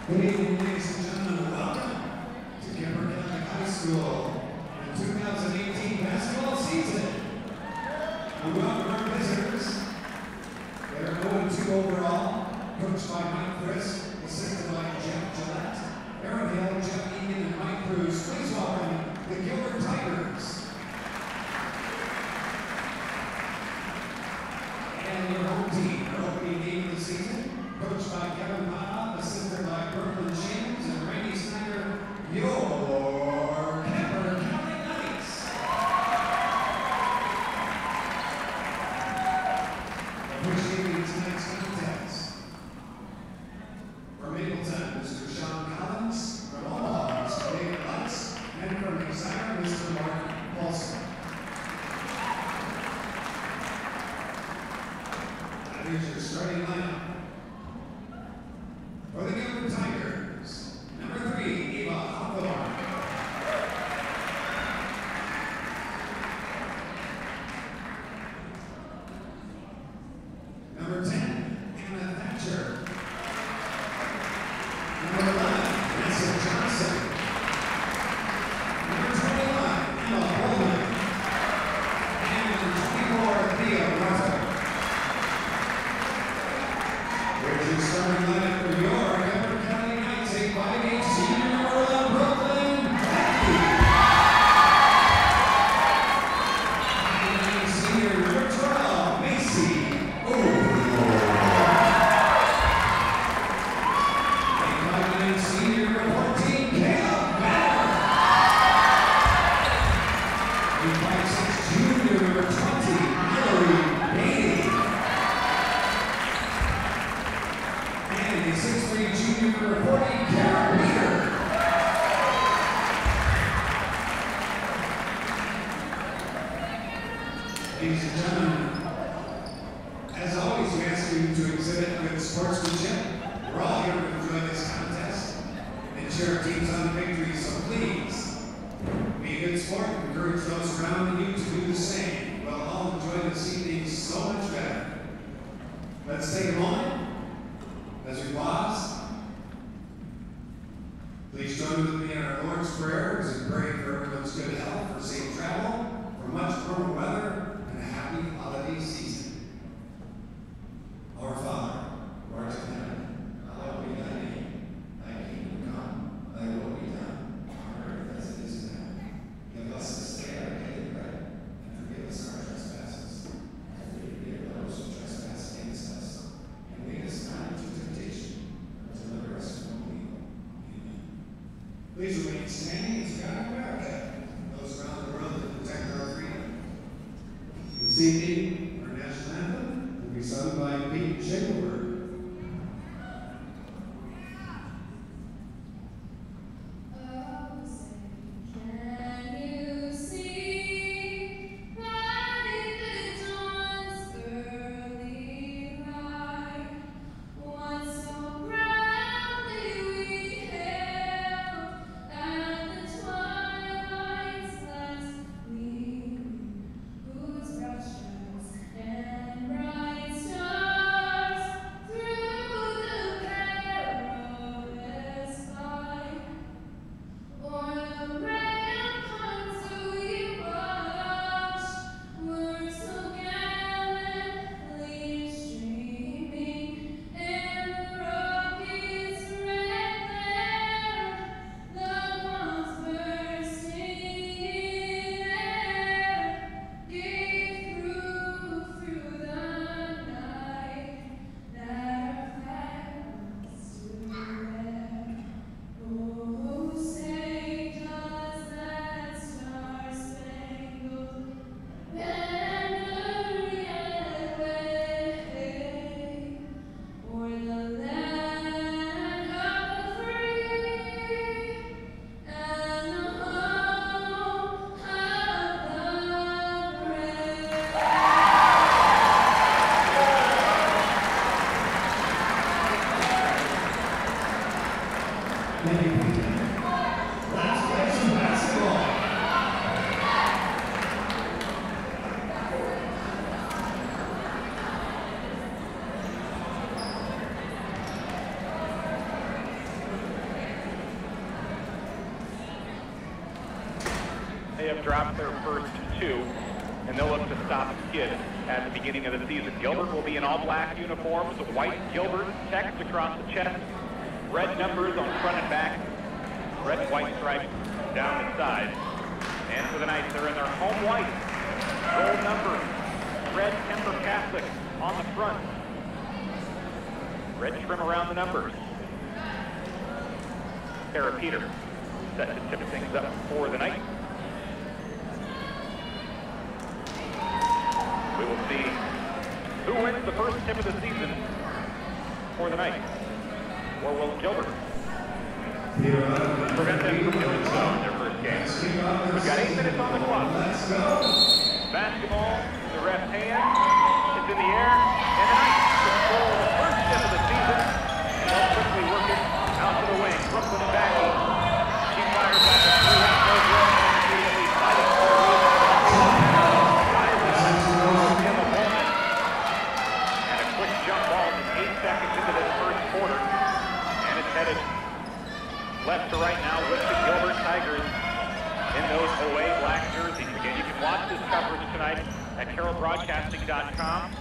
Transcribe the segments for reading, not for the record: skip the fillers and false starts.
Good evening, ladies and gentlemen. Welcome to Gilbert County High School in the 2018 basketball season. We welcome our visitors. They're 0-2 overall, coached by Mike Chris, assisted by Jeff Gillette, Aaron Hill, Jeff Egan, and Mike Cruz. Please welcome the Gilbert Tigers. And your home team, our opening game of the season, coached by Kevin Pyle, assisted by Brooklyn James and Randy Snyder, your Gilbert County Knights. Appreciating tonight's contest. From Mapleton, Mr. Sean Collins. From Omaha, Mr. David Lutz. And from Exeter, Mr. Mark Paulson. Here's your starting lineup. For the Gilbert Tigers, number 3, Eva Hawthorne. Number 10, Anna Thatcher. Number 11, Vanessa Johnson. Number 21, Emma Holman. And number 24, Thea Russell. Here's your starting lineup for your Gilbert County Knights, a 5'8" senior number 11, Brooklyn Becky. 5'9" senior number 12, Macy. A 5'9" senior number 14, Caleb Banner. A 5'6" junior number 20, Mallory Beatty. And a 6'3" junior number 40, Kara Peter. Ladies and gentlemen, as always, we ask you to exhibit good sportsmanship. We're all here to enjoy this contest and cheer our teams on victories, so please be a good sport and encourage those around you to do the same. We'll all enjoy this evening so much better. Let's take a moment as we pause. Please join with me in our Lord's Prayer as we pray for everyone's good health, for safe travel, for much warmer weather, and a happy holiday season. Our Father, who art in heaven, hallowed be thy name. Thy kingdom come, thy will be done, on earth as it is in heaven. Give us this day our daily bread, and forgive us our trespasses, as we forgive those who trespass against us. And lead us not into temptation, but deliver us from evil. Amen. Please remain standing as we honor America, those around the world that protect our freedom. This evening, our national anthem will be sung by Pete Gilbert. And bright stars have dropped their first 2, and they'll look to stop skid at the beginning of the season. Gilbert will be in all black uniforms, white Gilbert text across the chest, red numbers on front and back, red and white stripes down the side. And for the Knights, they're in their home white, gold numbers, red Kemper Catholic on the front, red trim around the numbers. Kara Peter set to tip things up for the Knights. We will see who wins the first tip of the season for the Knights. Or will Gilbert prevent them from doing so in their first game? We've got 8 minutes on the clock. Basketball, the ref's hand, it's in the air, and the Knights control the first tip of the season. And they'll quickly work it out to the wing. Brooklyn and Backy. She fires off the 3, no good, and immediately fighting for the rebound. And a quick jump ball just 8 seconds into this first quarter. And it's headed left to right now with the Gilbert Tigers in those away black jerseys. Again, you can watch this coverage tonight at carrollbroadcasting.com.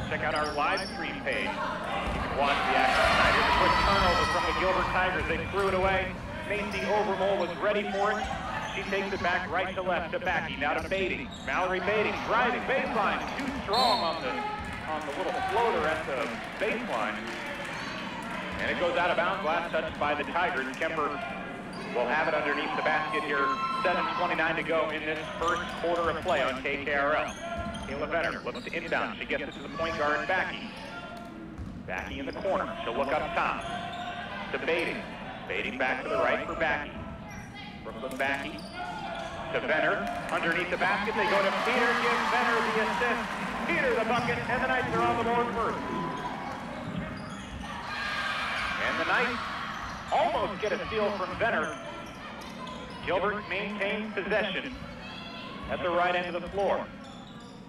Check out our live stream page. You can watch the action tonight. Here's a quick turnover from the Gilbert Tigers. They threw it away. Macy Overmole was ready for it. She takes it back right to left to Backy. Now to Beatty. Mallory Beatty driving baseline. Too strong on the little floater at the baseline. And it goes out of bounds. Last touch by the Tigers. Kemper will have it underneath the basket here. 7:29 to go in this first quarter of play on KKRL. Kayla Venner looks to inbound. She gets it to the point guard, Backy. Backy in the corner. She'll look up top to Beatty. Beatty back to the right for Backy. Brooklyn Backy to Venner. Underneath the basket, they go to Peter. Gives Venner the assist. Peter the bucket, and the Knights are on the board first. And the Knights almost get a steal from Venner. Gilbert maintains possession at the right end of the floor.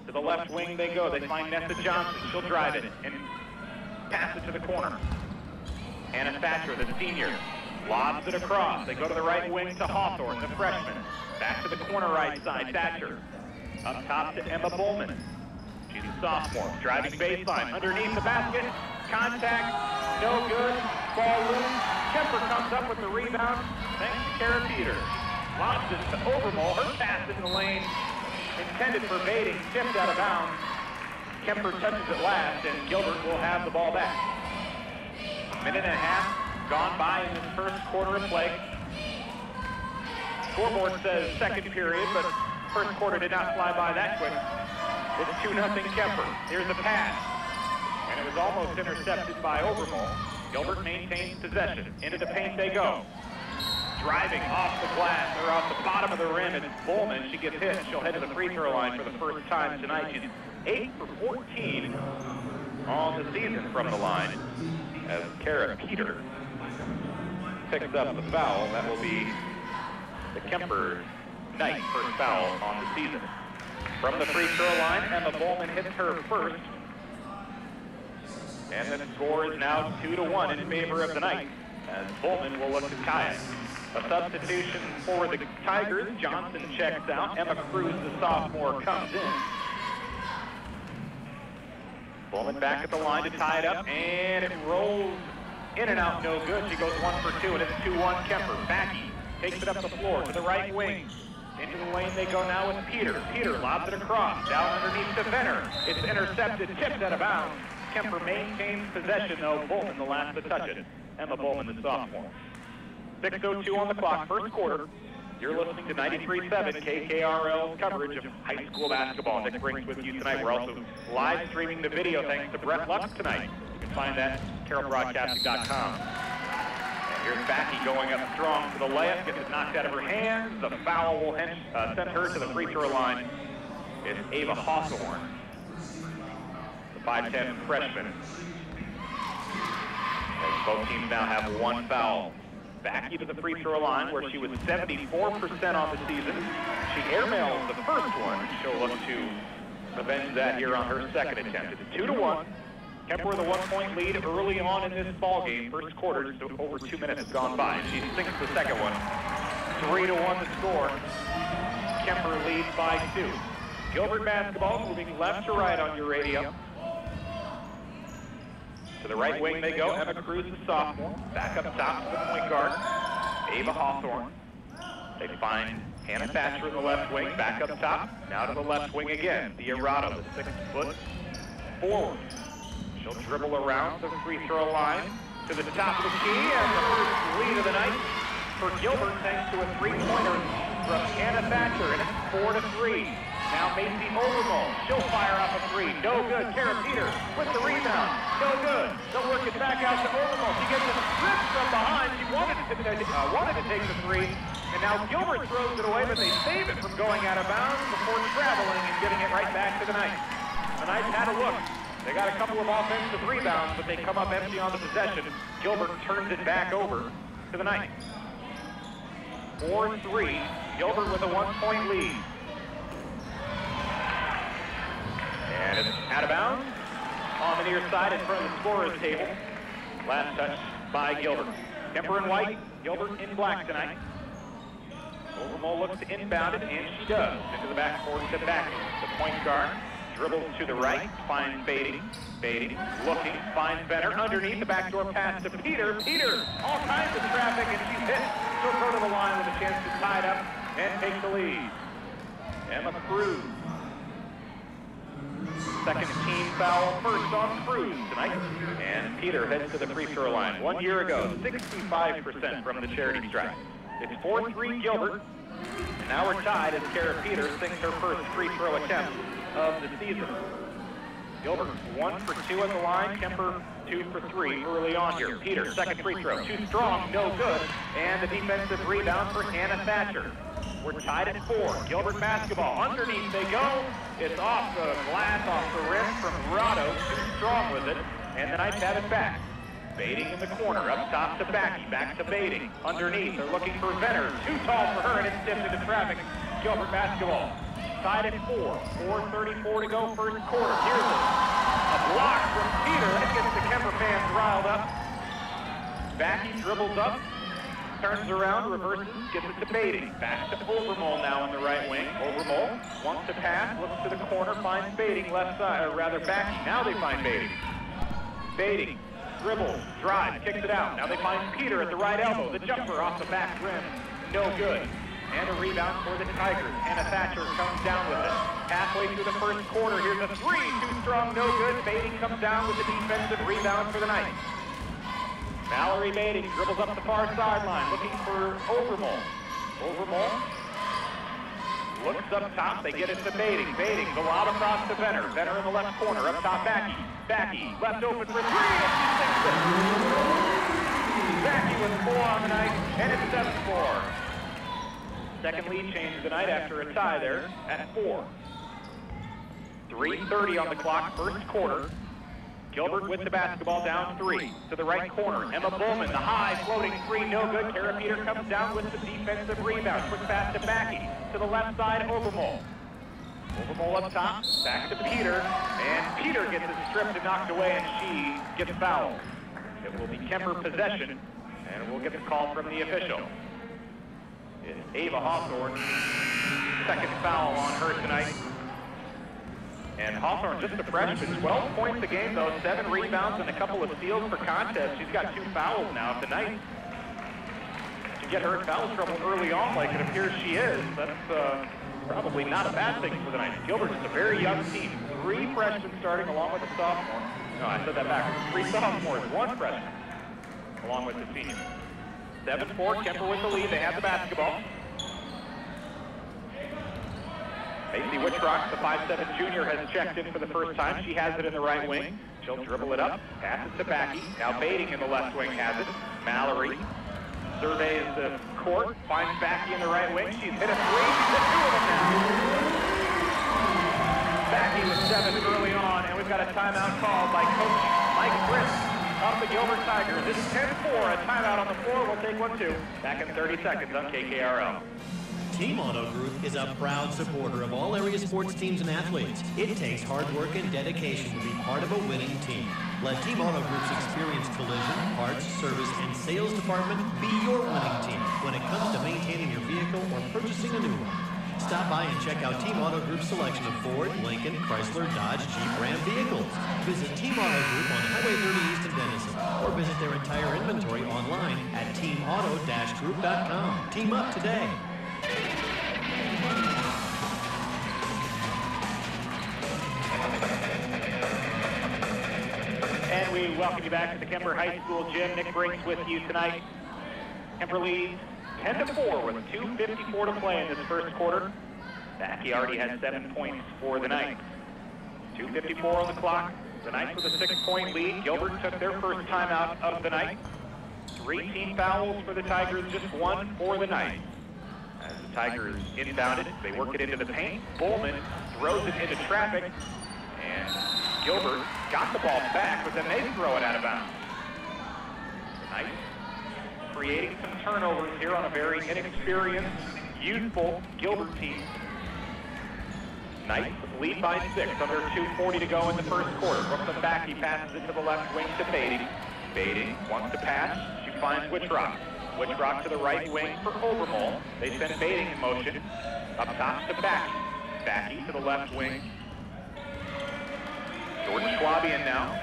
To the left wing they go. They find Nessa Johnson. She'll drive it and pass it to the corner. Anna Thatcher, the senior, lobs it across. They go to the right wing to Hawthorne, the freshman. Back to the corner right side, Thatcher. Up top to Emma Bowman. She's a sophomore, driving baseline. Underneath the basket, contact, no good, ball loose. Kemper comes up with the rebound, thanks to Kara Peter. Lobs it to Overmole, her pass in the lane, intended for Beatty, tipped out of bounds. Kemper touches it last, and Gilbert will have the ball back. Minute and a half gone by in this first quarter of play. Scoreboard says second period, but first quarter did not fly by that quick. It's 2-0 Kemper. Here's the pass, and it was almost intercepted by Overmole. Gilbert maintains possession. Into the paint they go. Driving off the glass, or off the bottom of the rim, it's Bowman. She gets hit. She'll head to the free throw line for the first time tonight. She's 8 for 14 on the season from the line, as Kara Peter picks up the foul. That will be the Kemper Knight first foul on the season. From the free throw line, Emma Bowman hits her first. And the score is now 2-1 in favor of the Knights, as Bowman will look to tie it. A substitution for the Tigers. Johnson checks out. Emma Cruz, the sophomore, comes in. Bowman back at the line to tie it up, and it rolls in and out, no good. She goes 1 for 2, and it's 2-1 Kemper. Backy takes it up the floor to the right wing. Into the lane they go now with Peter. Peter lobs it across, down underneath to Venner. It's intercepted, tipped out of bounds. Kemper maintains possession, though. Bowman the last to touch it. Emma Bowman, the sophomore. 6:02 on the clock, first quarter. You're listening to 93.7 KKRL's coverage of high school basketball. Nick Brinks with you tonight. We're also live streaming the video thanks to Brett Lux tonight. You can find that at carrollbroadcasting.com. And here's Backy going up strong for the layup. Gets it knocked out of her hands. The foul will send her to the free throw line. It's Ava Hawthorne, the 5'10 freshman. As both teams now have one foul. Backy to the free throw line, where she was 74% on the season. She airmails the first one. She'll look to avenge that here on her second attempt. It's 2-1. Kemper with a 1-point lead early on in this ball game. First quarter, so over 2 minutes gone by. She sinks the second one. 3-1 the score. Kemper leads by 2. Gilbert basketball moving left to right on your radio. To the right wing they go. Emma Cruz, the sophomore. Back up top to the point guard. Ava Hawthorne. They find Hannah Thatcher in the left wing. Back up top. Now to the left wing again. Theorado, the 6-foot forward. She'll dribble around the free throw line to the top of the key, and the first lead of the night for Gilbert thanks to a 3-pointer from Hannah Thatcher, and it's 4-3. Now Macy Overmole, she'll fire up a 3. No good. Kara Peter with the rebound. No good. They'll work it back out to Overmole. She gets it stripped from behind. She wanted to take the 3, and now Gilbert throws it away, but they save it from going out of bounds before traveling and getting it right back to the Knights. The Knights had a look. They got a couple of offensive rebounds, but they come up empty on the possession. Gilbert turns it back over to the Knights. 4-3. Gilbert with a 1-point lead. And it's out of bounds on the near side in front of the scorer's table. Last touch by Gilbert. Kemper in white, Gilbert in black tonight. Overmole looks to inbound it, and she does. Into the backcourt to back. The point guard dribbles to the right, finds Beatty. Beatty looking, finds Benner. Underneath the backdoor pass to Peter. Peter, all kinds of traffic, and she's hit. She'll go to the line with a chance to tie it up and take the lead. Emma Cruz. Second team foul, first on Cruz tonight. And Peter heads to the free throw line. 1 year ago, 65% from the charity stripe. It's 4-3 Gilbert. And now we're tied as Kara Peter sinks her first free throw attempt of the season. Gilbert 1 for 2 at the line. Kemper 2 for 3 early on here. Peter, second free throw, too strong, no good. And the defensive rebound for Hannah Thatcher. We're tied at 4. Gilbert basketball. Underneath they go. It's off the glass, off the rim from Rado. Too strong with it. And the Knights have it back. Baiting in the corner. Up top to Backy. Back to Baiting. Underneath. They're looking for Venner. Too tall for her, and it's tipped into traffic. Gilbert basketball. Tied at 4. 4:34 to go first quarter. Here's a block from Peter. That gets the Kemper fans riled up. Backy dribbles up. Turns around, reverses, gets it to Beatty. Back to Overmole now in the right wing. Overmole wants to pass, looks to the corner, finds Beatty left side, or rather Backy. Now they find Beatty. Beatty dribbles, drives, kicks it out. Now they find Peter at the right elbow. The jumper off the back rim, no good. And a rebound for the Tigers. Hannah Thatcher comes down with it. Halfway through the first quarter, here's a 3. Too strong, no good. Beatty comes down with the defensive rebound for the Knights. Mallory Beatty dribbles up the far sideline, looking for Overmole. Overmole looks up top. They get it to Beatty. Beatty go out across to Venner. Venner in the left corner. Up top, Backy. Backy left open for 3, and she sinks it. Backy with 4 on the night, and it's 7-4. Second lead change of the night after a tie there at 4. 3:30 on the clock, first quarter. Gilbert with the basketball, down 3. To the right corner, Emma Bowman, the high floating 3, no good. Kara Peter comes down with the defensive rebound. Quick pass to Backy. To the left side, Overmole. Overmole up top, back to Peter. And Peter gets it stripped and knocked away, and she gets fouled. It will be Kemper possession, and we'll get the call from the official. It's Ava Hawthorne. Second foul on her tonight. And Hawthorne, just a freshman, 12 points a game, though, 7 rebounds and a couple of steals per contest. She's got 2 fouls now tonight. To get her in foul trouble early on, like it appears she is, that's probably not a bad thing for the Knights. Gilbert is a very young team. 3 freshmen starting along with a sophomore. No, I said that backwards. 3 sophomores, 1 freshman, along with the senior. 7-4, Kemper with the lead. They have the basketball. Macy Witchrock, the 5'7" junior, has checked in for the first time. She has it in the right wing. She'll dribble it up, pass it to Backy. Now Baiting in the left wing has it. Mallory surveys the court, finds Backy in the right wing. She's hit a 3. She's hit 2 of them now. Backy with 7 early on, and we've got a timeout called by Coach Mike Britt of the Gilbert Tigers. It's 10-4, a timeout on the floor. We'll take one, too. Back in 30 seconds on KKRL. Team Auto Group is a proud supporter of all area sports teams and athletes. It takes hard work and dedication to be part of a winning team. Let Team Auto Group's experienced collision, parts, service, and sales department be your winning team when it comes to maintaining your vehicle or purchasing a new one. Stop by and check out Team Auto Group's selection of Ford, Lincoln, Chrysler, Dodge, Jeep, Ram vehicles. Visit Team Auto Group on Highway 30 East in Denison, or visit their entire inventory online at teamauto-group.com. Team up today. And we welcome you back to the Kemper High School gym. Nick Briggs with you tonight. Kemper leads 10-4 with 2:54 to play in this first quarter. Backey already has 7 points for the night. 2:54 on the clock. The Knights with a 6-point lead. Gilbert took their first timeout of the night. 3 team fouls for the Tigers, just 1 for the Knights. As the Tigers inbounded, they work it into the paint. Bowman throws it into traffic, and Gilbert got the ball back, but then they throw it out of bounds. The Knights creating some turnovers here on a very inexperienced, youthful Gilbert team. Knights lead by 6, under 2:40 to go in the first quarter. Brooklyn Backey passes it to the left wing to Beatty. Beatty wants to pass. She finds Wittrock. Wittrock to the right wing for Overmole. They send Beatty in motion. Up top to Backey. Backey to the left wing. Jordan Schwabian now.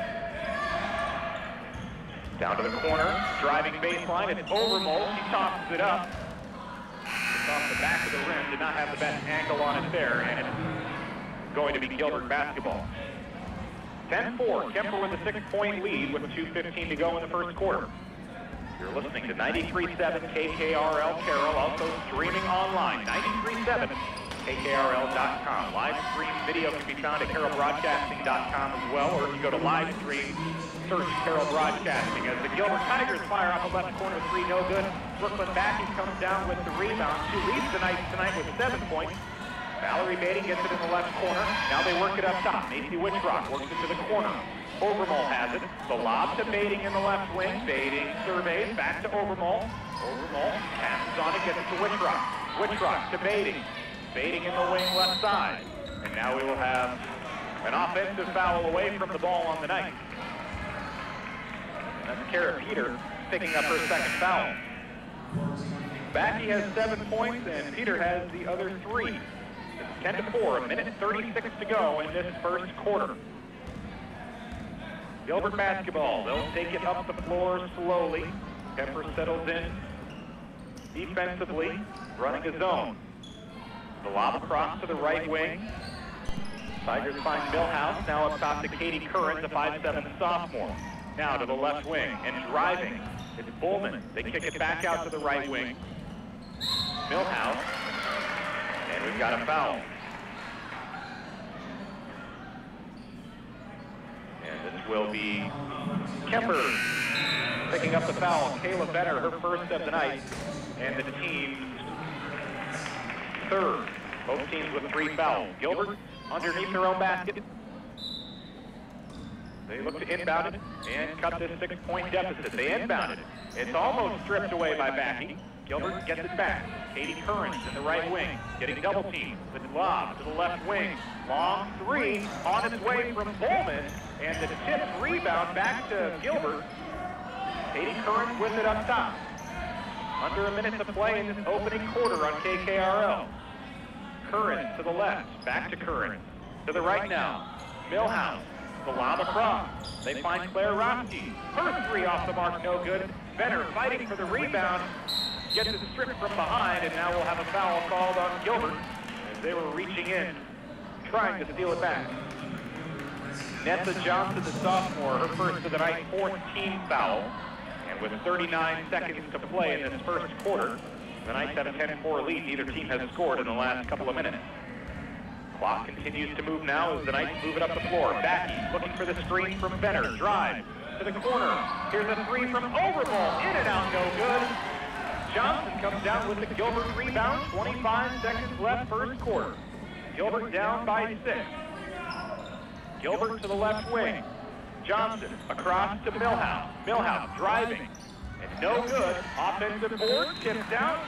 Down to the corner, driving baseline. It's Overmole. She tosses it up. It's off the back of the rim. Did not have the best angle on it there, and it's going to be Gilbert basketball. 10-4, Kemper with a 6-point lead with 2:15 to go in the first quarter. You're listening to 93.7 KKRL Carroll, also streaming online, 93.7 KKRL.com. Live stream video can be found at carrollbroadcasting.com as well, or if you go to live stream, search Carroll Broadcasting. As the Gilbert Tigers fire off the left corner, 3 no good. Brooklyn Backey comes down with the rebound. She leads the Knights tonight with 7 points. Valerie Beatty gets it in the left corner. Now they work it up top. Macy Wittrock works it to the corner. Overmole has it. The lob to Beatty in the left wing. Beatty surveys back to Overmole. Overmole passes on it, gets it to Wittrock. Wittrock to Beatty. Beatty in the wing left side. And now we will have an offensive foul away from the ball on the night. And that's Kara Peter picking up her second foul. Backey has 7 points and Peter has the other 3. 10-4, 1:36 to go in this first quarter. Gilbert basketball, they'll take it up the floor slowly. Kemper settles in defensively, running a zone. The lob across to the right wing. Tigers find Millhouse, now up top to Katie Curran, the 5'7" sophomore. Now to the left wing, and driving, it's Bowman. They kick it back out to the right wing. Millhouse, and we've got a foul. And this will be Kemper picking up the foul. Kayla Benner, her first of the night, and the team's third. Both teams with 3 fouls. Gilbert underneath their own basket. They look to inbound it and cut this 6-point deficit. They inbound it. It's almost stripped away by Backey. Gilbert gets it back. Katie Curran in the right wing, getting double teamed. The lob to the left wing. Long 3 on its way from Bowman, and the tipped rebound back to Gilbert. Katie Curran with it up top. Under a minute to play in this opening quarter on KKRL. Curran to the left, back to Curran. To the right now, Millhouse. The lob across. They find Claire Roski. Her 3 off the mark, no good. Benner fighting for the rebound. Gets it stripped from behind, and now we'll have a foul called on Gilbert as they were reaching in, trying to steal it back. Nessa Johnson, the sophomore, her first of the night, 4th team foul. And with 39 seconds to play in this first quarter, the Knights have a 10-4 lead. Neither team has scored in the last couple of minutes. Clock continues to move now as the Knights move it up the floor. Backey looking for the screen from Benner. Drive to the corner. Here's a 3 from Overmole. In and out, no good. Johnson comes down with the Gilbert rebound. 25 seconds left first quarter. Gilbert down by 6. Gilbert to the left wing. Johnson across to Millhouse. Millhouse driving. And no good. Offensive board tipped out.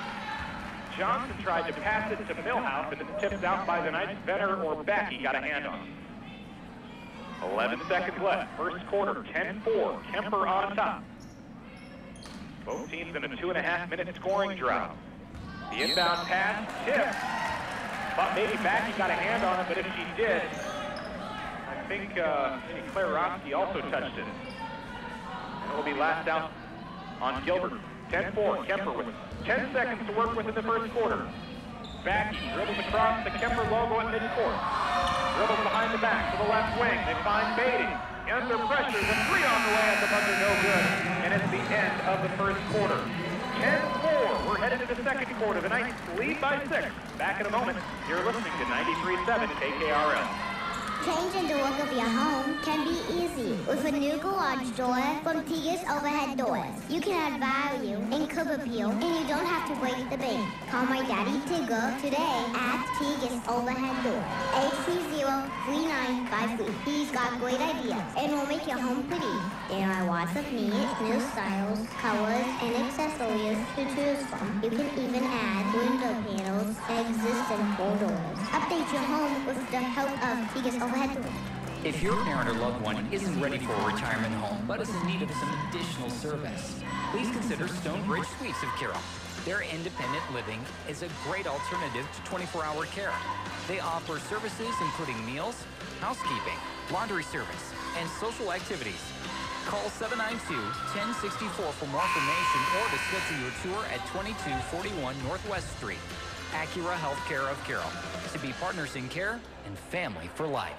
Johnson tried to pass it to Millhouse, and it's tipped out by the Knights. Benner or Backey got a hand on it. 11 seconds left. First quarter, 10-4. Kemper on top. Both teams in a 2.5-minute scoring drought. The inbound pass tipped. Thought maybe Backey got a hand on it, but if she did, I think Claire Roski also touched it. And it will be last out on Gilbert. 10-4, Kemper with 10 seconds to work with in the first quarter. Backey dribbles across the Kemper logo at midcourt. Dribbles behind the back to the left wing. They find Beatty. Under pressure, the three on the way at the buzzer, no good. And it's the end of the first quarter. 10-4, we're headed to the second quarter. The Knights lead by 6. Back in a moment. You're listening to 93.7 KKRL. Changing the look of your home can be easy with a new garage door from Tigers Overhead Doors. You can add value and curb appeal, and you don't have to break the bank. Call my daddy Tigger today at Tigers Overhead Door, 830-3953. He's got great ideas and will make your home pretty. There are lots of neat new styles, colors, and accessories to choose from. You can even add window panels and existing full doors. Update your home with the help of Tigers Overhead. If your parent or loved one isn't ready for a retirement home, but is in need of some additional service, please consider Stonebridge Suites of Carroll. Their independent living is a great alternative to 24-hour care. They offer services including meals, housekeeping, laundry service, and social activities. Call 792-1064 for more information or to schedule your tour at 2241 Northwest Street. Acura Healthcare of Carroll. To be partners in care and family for life.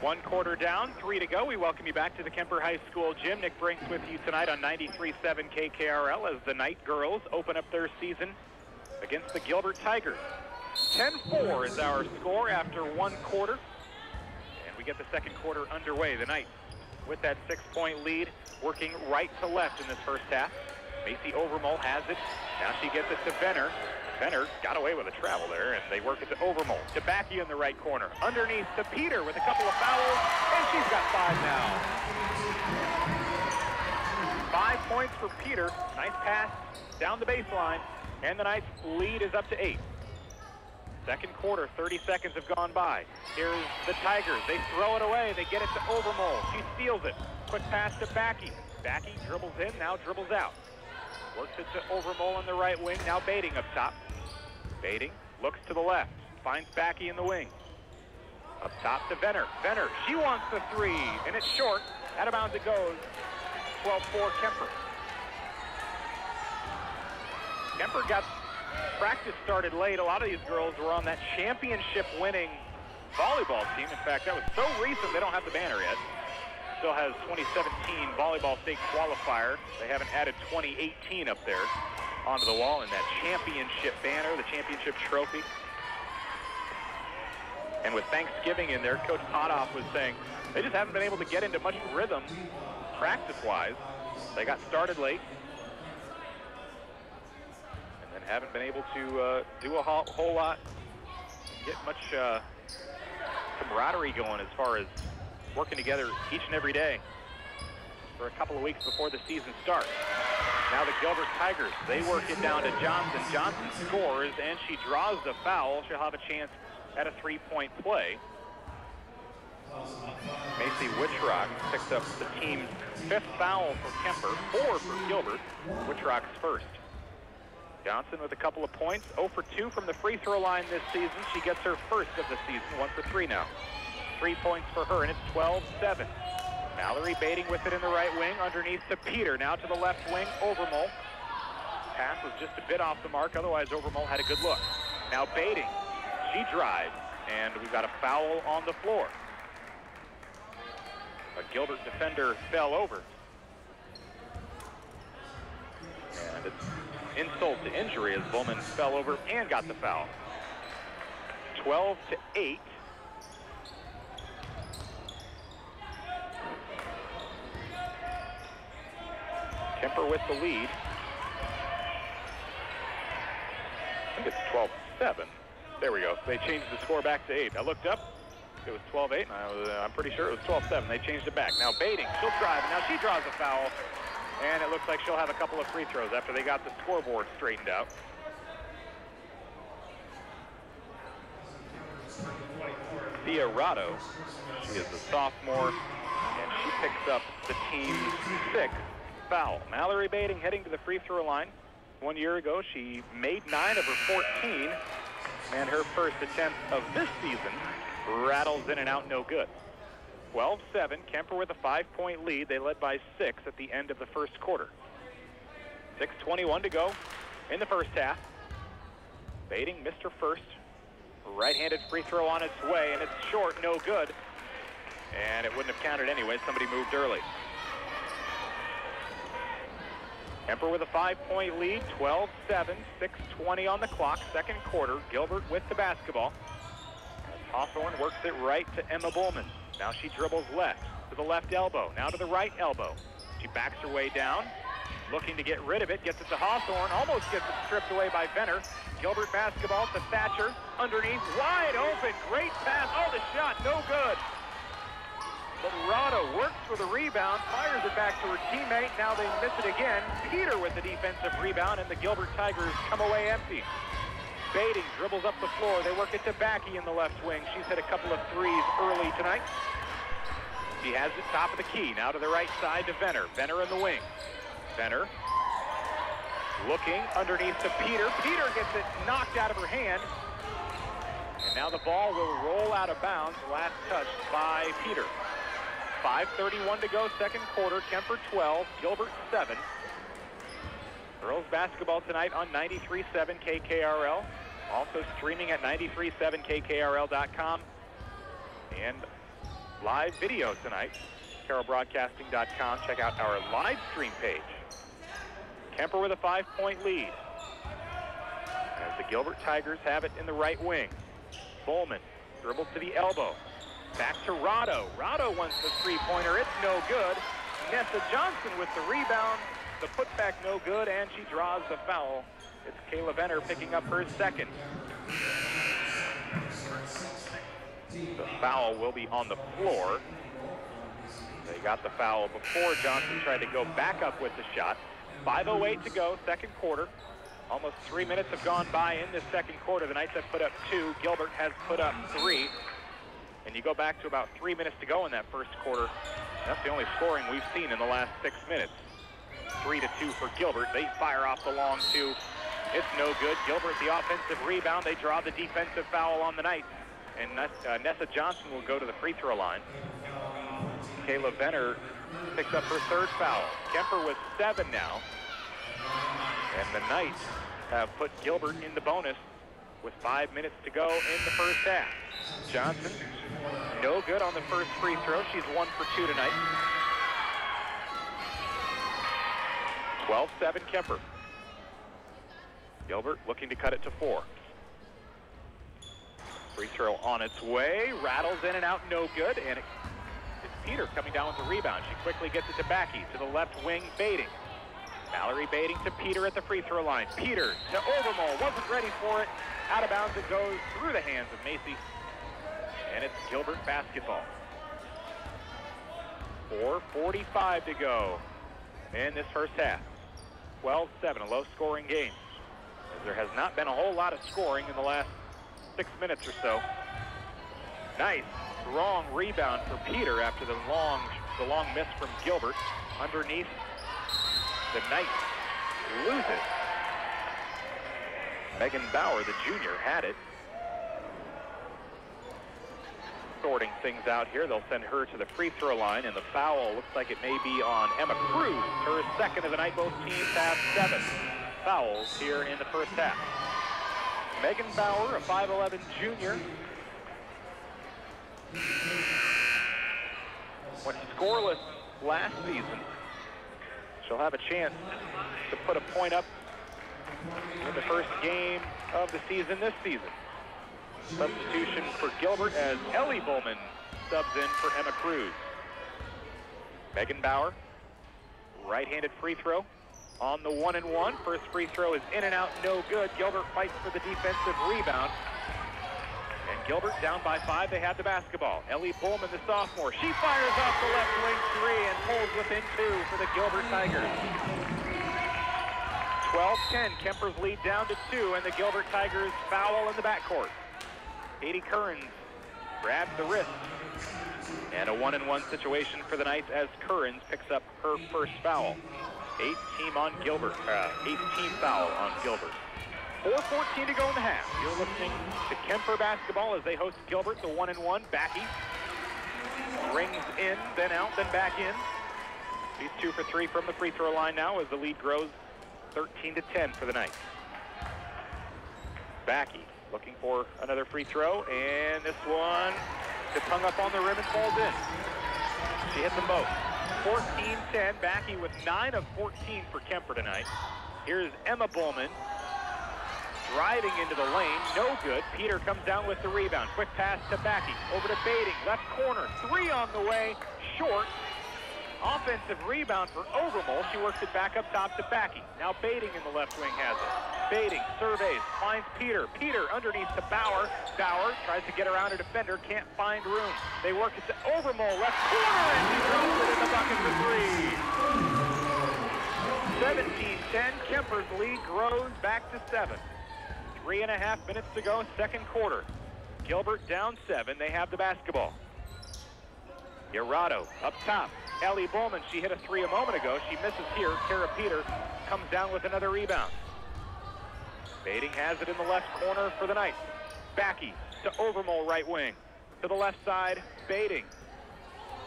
One quarter down, 3 to go. We welcome you back to the Kemper High School gym. Nick Brinks with you tonight on 93.7 KKRL as the Knight girls open up their season against the Gilbert Tigers. 10-4 is our score after one quarter. And we get the second quarter underway. The Knights with that 6-point lead, working right to left in this first half. Macy Overmole has it. Now she gets it to Venner. Venner got away with a travel there, and they work it to Overmole. To Backey in the right corner. Underneath to Peter with a couple of fouls, and she's got 5 now. 5 points for Peter. Nice pass down the baseline, and the Knights lead is up to 8. Second quarter, 30 seconds have gone by. Here's the Tigers. They throw it away. They get it to Overmole. She steals it. Quick pass to Backey. Backey dribbles in, now dribbles out. Works it to Overmole in the right wing. Now Baiting up top. Baiting looks to the left. Finds Backey in the wing. Up top to Venner. Venner, she wants the 3, and it's short. Out of bounds it goes. 12-4 Kemper. Kemper got practice started late. A lot of these girls were on that championship-winning volleyball team. In fact, that was so recent they don't have the banner yet. Still has 2017 volleyball state qualifier. They haven't added 2018 up there onto the wall in that championship banner, the championship trophy. And with Thanksgiving in there, Coach Potoff was saying they just haven't been able to get into much rhythm practice-wise. They got started late. Haven't been able to do a whole lot, get much camaraderie going as far as working together each and every day for a couple of weeks before the season starts. Now the Gilbert Tigers, they work it down to Johnson. Johnson scores, and she draws the foul. She'll have a chance at a 3-point play. Macy Witchrock picks up the team's 5th foul for Kemper, 4 for Gilbert. Witchrock's first. Johnson with a couple of points, 0 for 2 from the free throw line this season. She gets her first of the season, 1 for 3 now. 3 points for her, and it's 12-7. Mallory Baiting with it in the right wing, underneath to Peter. Now to the left wing, Overmole. Pass was just a bit off the mark, otherwise Overmole had a good look. Now Baiting, she drives, and we've got a foul on the floor. A Gilbert defender fell over. And it's insult to injury as Bowman fell over and got the foul. 12-8. Kemper with the lead. I think it's 12-7. There we go. They changed the score back to 8. I looked up. It was 12-8, and I'm pretty sure it was 12-7. They changed it back. Now Baiting, she'll drive. Now she draws a foul. And it looks like she'll have a couple of free throws after they got the scoreboard straightened out. Thea Rado, she is a sophomore, and She picks up the team's 6th foul. Mallory Bading heading to the free throw line. 1 year ago, she made 9 of her 14, and her first attempt of this season rattles in and out, no good. 12-7, Kemper with a 5-point lead. They led by 6 at the end of the first quarter. 6:21 to go in the first half. Bading missed her first. Right-handed free throw on its way, and it's short, no good. And it wouldn't have counted anyway. Somebody moved early. Kemper with a 5-point lead, 12-7, 6:20 on the clock, second quarter. Gilbert with the basketball. Hawthorne works it right to Emma Bowman. Now she dribbles left to the left elbow, now to the right elbow. She backs her way down, looking to get rid of it, gets it to Hawthorne, almost gets it stripped away by Venner. Gilbert basketball to Thatcher, underneath, wide open, great pass, oh, the shot, no good. But Rado works for the rebound, fires it back to her teammate, now they miss it again. Peter with the defensive rebound, and the Gilbert Tigers come away empty. Bading dribbles up the floor, they work it to Backey in the left wing. She's hit a couple of threes early tonight. She has it top of the key, now to the right side to Venner. Venner in the wing. Venner looking underneath to Peter. Peter gets it knocked out of her hand. And now the ball will roll out of bounds, last touched by Peter. 5:31 to go, second quarter. Kemper 12, Gilbert 7. Girls basketball tonight on 93.7 KKRL. Also streaming at 937KKRL.com. And live video tonight, carolbroadcasting.com. Check out our live stream page. Kemper with a 5-point lead. As the Gilbert Tigers have it in the right wing. Bowman dribbles to the elbow. Back to Rado. Rado wants the three-pointer. It's no good. Nessa Johnson with the rebound. The putback no good, and she draws the foul. It's Kayla Venner picking up her second. The foul will be on the floor. They got the foul before Johnson tried to go back up with the shot. 5:08 to go, second quarter. Almost 3 minutes have gone by in this second quarter. The Knights have put up 2. Gilbert has put up 3. And you go back to about 3 minutes to go in that first quarter. That's the only scoring we've seen in the last 6 minutes. 3-2 for Gilbert. They fire off the long 2. It's no good. Gilbert the offensive rebound. They draw the defensive foul on the Knights. And Nessa Johnson will go to the free throw line. Kayla Venner picks up her third foul. Kemper with 7 now. And the Knights have put Gilbert in the bonus with 5 minutes to go in the first half. Johnson, no good on the first free throw. She's 1 for 2 tonight. 12-7 Kemper. Gilbert looking to cut it to 4. Free throw on its way, rattles in and out, no good, and it's Peter coming down with the rebound. She quickly gets it to Backey, to the left wing, Bading. Mallory Bading to Peter at the free throw line. Peter to Overmole, wasn't ready for it. Out of bounds it goes through the hands of Macy, and it's Gilbert basketball. 4:45 to go in this first half. 12-7, a low-scoring game. As there has not been a whole lot of scoring in the last 6 minutes or so. Nice, strong rebound for Peter after the long miss from Gilbert. Underneath, the Knights lose it. Megan Bauer, the junior, had it. Sorting things out here, they'll send her to the free throw line, and the foul looks like it may be on Emma Cruz. Her second of the night. Both teams have 7 fouls here in the first half. Megan Bauer, a 5'11 junior, went scoreless last season. She'll have a chance to put a point up in the first game of the season this season. Substitution for Gilbert as Ellie Bowman subs in for Emma Cruz. Megan Bauer, right-handed free throw on the 1-and-1. First free throw is in and out, no good. Gilbert fights for the defensive rebound. And Gilbert down by 5, they have the basketball. Ellie Bowman, the sophomore, she fires off the left wing 3 and pulls within 2 for the Gilbert Tigers. 12-10, Kemper's lead down to 2, and the Gilbert Tigers foul in the backcourt. Katie Kearns grabs the wrist. And a 1-and-1 situation for the Knights as Currens picks up her first foul. Eighth team foul on Gilbert. 4:14 to go in the half. You're listening to Kemper basketball as they host Gilbert, the 1-and-1. Backy rings in, then out, then back in. He's 2 for 3 from the free throw line now as the lead grows 13-10 for the Knights. Backy looking for another free throw, and this one gets hung up on the rim and falls in. She hit them both. 14-10, Backy with 9 of 14 for Kemper tonight. Here's Emma Bowman driving into the lane, no good. Peter comes down with the rebound. Quick pass to Backy, over to Bading, left corner, 3 on the way, short. Offensive rebound for Overmole. She works it back up top to Backy. Now Bading in the left wing has it. Bading surveys, finds Peter. Peter underneath to Bauer. Bauer tries to get around a defender, can't find room. They work it to Overmole, left corner, and she throws it in the bucket for 3. 17-10, Kemper's lead grows back to 7. 3.5 minutes to go, second quarter. Gilbert down 7, they have the basketball. Irado up top. Ellie Bowman, she hit a 3 a moment ago. She misses here. Kara Peter comes down with another rebound. Bading has it in the left corner for the Knights. Backy to Overmole, right wing. To the left side, Bading.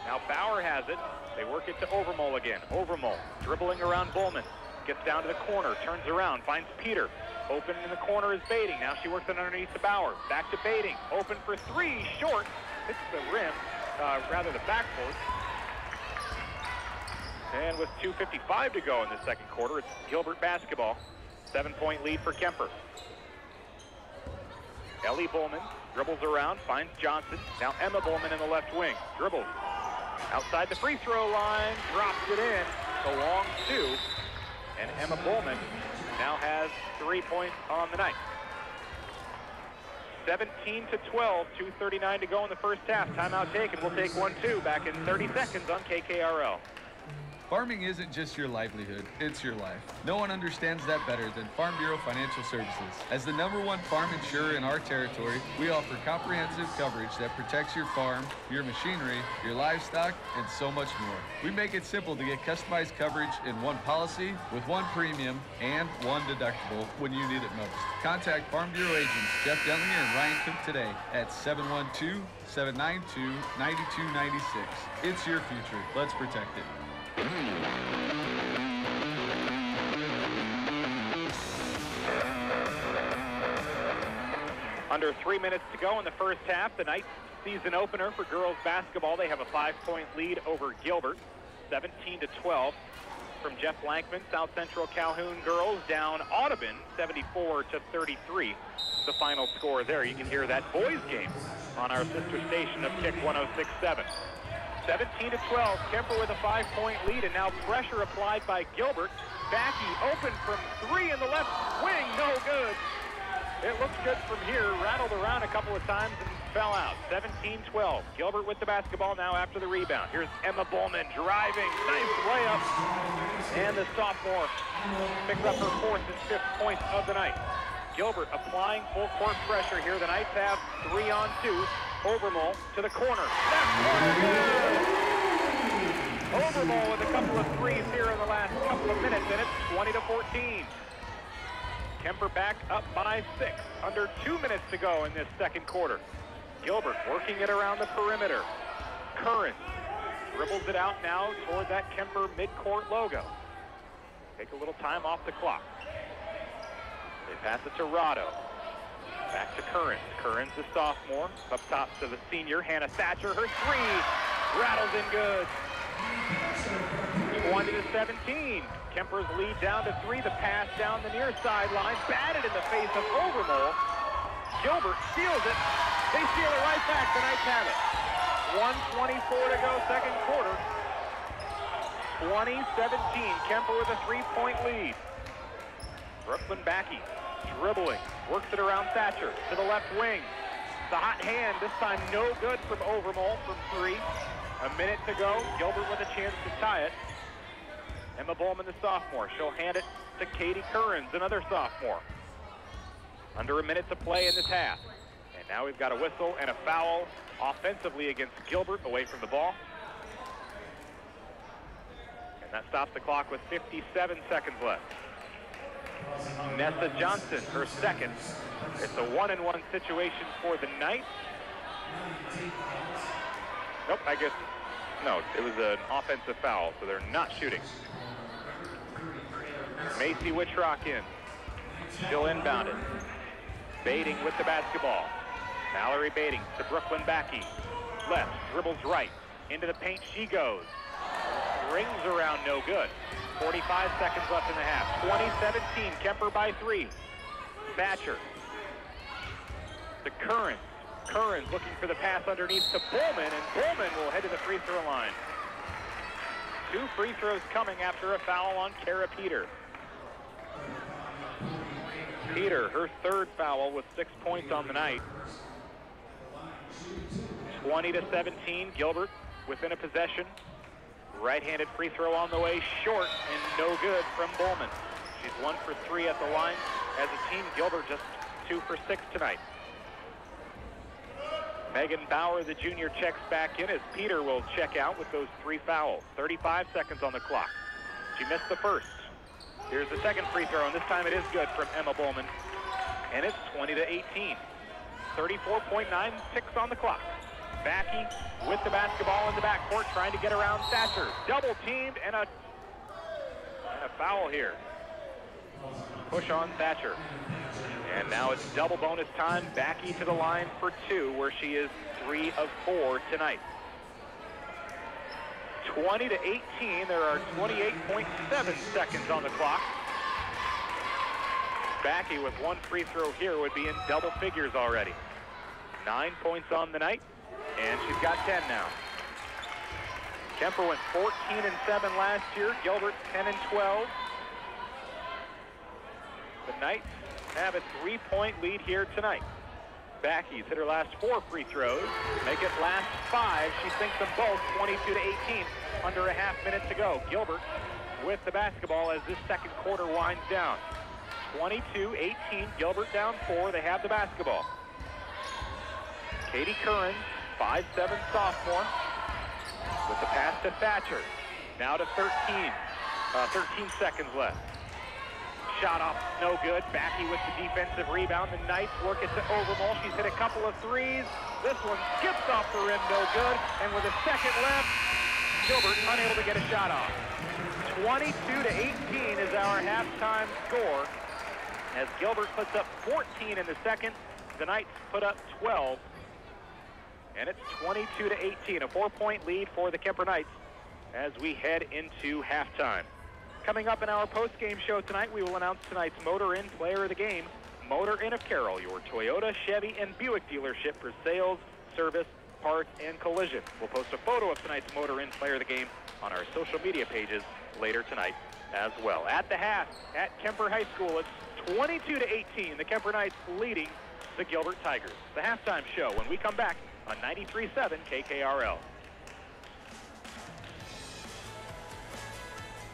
Now Bauer has it. They work it to Overmole again. Overmole dribbling around Bowman. Gets down to the corner, turns around, finds Peter. Open in the corner is Bading. Now she works it underneath to Bauer. Back to Bading. Open for 3, short. Hits the rim, rather the backboard. And with 2:55 to go in the second quarter, it's Gilbert basketball. 7-point lead for Kemper. Ellie Bowman dribbles around, finds Johnson. Now Emma Bowman in the left wing. Dribbles outside the free throw line, drops it in. The long 2. And Emma Bowman now has 3 points on the night. 17-12, 2:39 to go in the first half. Timeout taken. We'll take 1-2 back in 30 seconds on KKRL. Farming isn't just your livelihood, it's your life. No one understands that better than Farm Bureau Financial Services. As the #1 farm insurer in our territory, we offer comprehensive coverage that protects your farm, your machinery, your livestock, and so much more. We make it simple to get customized coverage in one policy with one premium and one deductible when you need it most. Contact Farm Bureau agents Jeff Dentlinger and Ryan Cook today at 712-792-9296. It's your future. Let's protect it. Under 3 minutes to go in the first half. The Knights season opener for girls basketball. They have a 5-point lead over Gilbert, 17-12. From Jeff Blankman, South Central Calhoun girls down Audubon, 74-33. The final score there. You can hear that boys game on our sister station of Kick 106.7. 17-12, Kemper with a 5-point lead, and now pressure applied by Gilbert. Backy open from 3 in the left wing, no good. It looks good from here, rattled around a couple of times and fell out. 17-12, Gilbert with the basketball now after the rebound. Here's Emma Bowman driving, nice layup, and the sophomore picks up her 4th and 5th points of the night. Gilbert applying full court pressure here. The Knights have 3-on-2. Overmole to the corner. Left corner, good! Overmole with a couple of threes here in the last couple of minutes, and it's 20-14. Kemper back up by 6. Under 2 minutes to go in this second quarter. Gilbert working it around the perimeter. Curran dribbles it out now toward that Kemper midcourt logo. Take a little time off the clock. They pass it to Rado. Back to Currens. Currens, the sophomore. Up top to the senior, Hannah Thatcher. Her 3 rattles in good. 20-17. Kemper's lead down to 3. The pass down the near sideline. Batted in the face of Overmole. Gilbert steals it. They steal it right back. The Knights have it. 1:24 to go, second quarter. 20-17. Kemper with a 3-point lead. Brooklyn Backy dribbling. Works it around Thatcher to the left wing. The hot hand, this time no good from Overmole from 3. A minute to go. Gilbert with a chance to tie it. Emma Bowman, the sophomore. She'll hand it to Katie Currens, another sophomore. Under a minute to play in this half. And Now we've got a whistle and a foul offensively against Gilbert away from the ball. And that stops the clock with 57 seconds left. Nessa Johnson, her second. It's a 1-and-1 situation for the Knights. Nope, I guess, no, it was an offensive foul, so they're not shooting. Macy Wittrock in. She'll inbound it. Bating with the basketball. Mallory Bating to Brooklyn Backey. Left, dribbles right. Into the paint she goes. Rings around, no good. 45 seconds left in the half. 2017, Kemper by 3. Thatcher. To Curran. Curran looking for the pass underneath to Bowman, and Bowman will head to the free throw line. 2 free throws coming after a foul on Kara Peter. Peter, her third foul with 6 points on the night. 20-17, Gilbert within a possession. Right-handed free throw on the way, short and no good from Bowman. She's 1 for 3 at the line. As a team, Gilbert just 2 for 6 tonight. Megan Bauer, the junior, checks back in as Peter will check out with those 3 fouls. 35 seconds on the clock. She missed the first. Here's the second free throw, and this time it is good from Emma Bowman. And it's 20-18. 34.96 on the clock. Backey with the basketball in the backcourt, trying to get around Thatcher. Double teamed and a foul here. Push on Thatcher. And now it's double bonus time. Backey to the line for 2, where she is 3 of 4 tonight. 20-18. There are 28.7 seconds on the clock. Backey with 1 free throw here would be in double figures already. 9 points on the night, and she's got 10 now. Kemper went 14-7 last year. Gilbert 10-12. The Knights have a 3-point lead here tonight. Backey's hit her last 4 free throws. Make it last 5. She sinks them both, 22-18. Under a half minute to go. Gilbert with the basketball as this second quarter winds down. 22-18. Gilbert down 4. They have the basketball. Katie Curran, 5'7" sophomore, with the pass to Thatcher. Now to 13 seconds left. Shot off, no good. Backey with the defensive rebound. The Knights work it to Overmall. She's hit a couple of threes. This one skips off the rim, no good. And with a second left, Gilbert unable to get a shot off. 22-18 is our halftime score, as Gilbert puts up 14 in the second. The Knights put up 12. And it's 22-18, a 4-point lead for the Kemper Knights as we head into halftime. Coming up in our post-game show tonight, we will announce tonight's Motor Inn Player of the Game. Motor Inn of Carroll, your Toyota, Chevy, and Buick dealership for sales, service, parts, and collision. We'll post a photo of tonight's Motor Inn Player of the Game on our social media pages later tonight as well. At the half, at Kemper High School, it's 22-18. The Kemper Knights leading the Gilbert Tigers. The halftime show when we come back on 93.7 KKRL.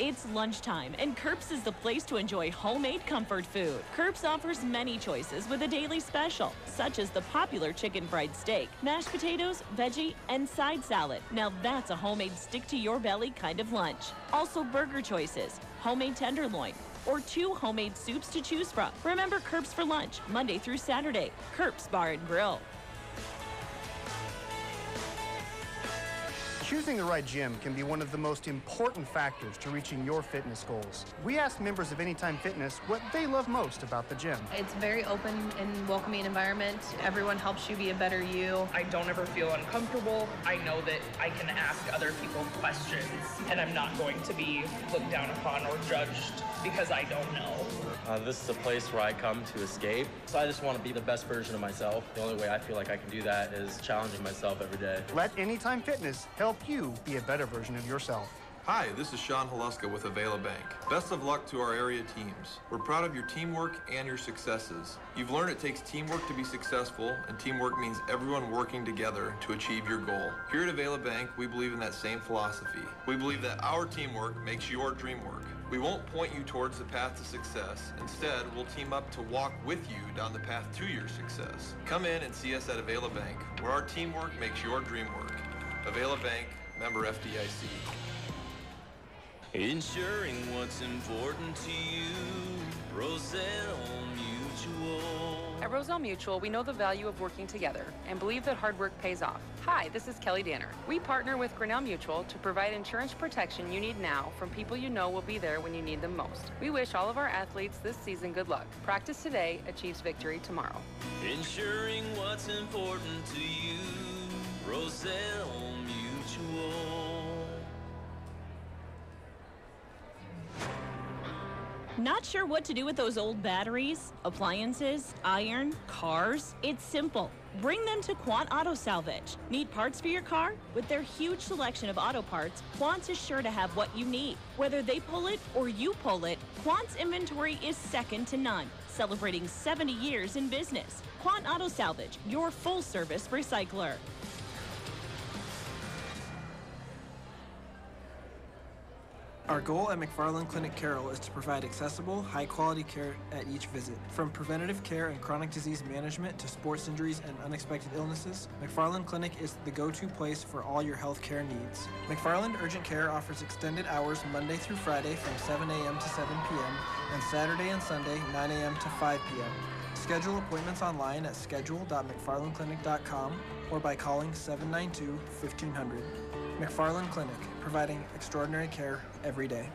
It's lunchtime, and Kirp's is the place to enjoy homemade comfort food. Kirp's offers many choices with a daily special, such as the popular chicken fried steak, mashed potatoes, veggie, and side salad. Now that's a homemade stick-to-your-belly kind of lunch. Also burger choices, homemade tenderloin, or 2 homemade soups to choose from. Remember Kirp's for lunch, Monday through Saturday. Kirp's Bar and Grill. Choosing the right gym can be one of the most important factors to reaching your fitness goals. We asked members of Anytime Fitness what they love most about the gym. It's a very open and welcoming environment. Everyone helps you be a better you. I don't ever feel uncomfortable. I know that I can ask other people questions, and I'm not going to be looked down upon or judged because I don't know. This is a place where I come to escape. So I just want to be the best version of myself. The only way I feel like I can do that is challenging myself every day. Let Anytime Fitness help you be a better version of yourself. Hi, this is Sean Haluska with Avela Bank. Best of luck to our area teams. We're proud of your teamwork and your successes. You've learned it takes teamwork to be successful, and teamwork means everyone working together to achieve your goal. Here at Avela Bank, we believe in that same philosophy. We believe that our teamwork makes your dream work. We won't point you towards the path to success. Instead, we'll team up to walk with you down the path to your success. Come in and see us at Avela Bank, where our teamwork makes your dream work. Avela Bank, member FDIC. Ensuring what's important to you, Roselle Mutual. At Roselle Mutual, we know the value of working together and believe that hard work pays off. Hi, this is Kelly Danner. We partner with Grinnell Mutual to provide insurance protection you need now from people you know will be there when you need them most. We wish all of our athletes this season good luck. Practice today achieves victory tomorrow. Ensuring what's important to you, Roselle Mutual. Not sure what to do with those old batteries, appliances, iron, cars? It's simple. Bring them to Quant Auto Salvage. Need parts for your car? With their huge selection of auto parts, Quant is sure to have what you need. Whether they pull it or you pull it, Quant's inventory is second to none. Celebrating 70 years in business. Quant Auto Salvage, your full-service recycler. Our goal at McFarland Clinic Carroll is to provide accessible, high-quality care at each visit. From preventative care and chronic disease management to sports injuries and unexpected illnesses, McFarland Clinic is the go-to place for all your health care needs. McFarland Urgent Care offers extended hours Monday through Friday from 7 a.m. to 7 p.m. and Saturday and Sunday 9 a.m. to 5 p.m. Schedule appointments online at schedule.mcfarlandclinic.com or by calling 792-1500. McFarland Clinic, providing extraordinary care every day.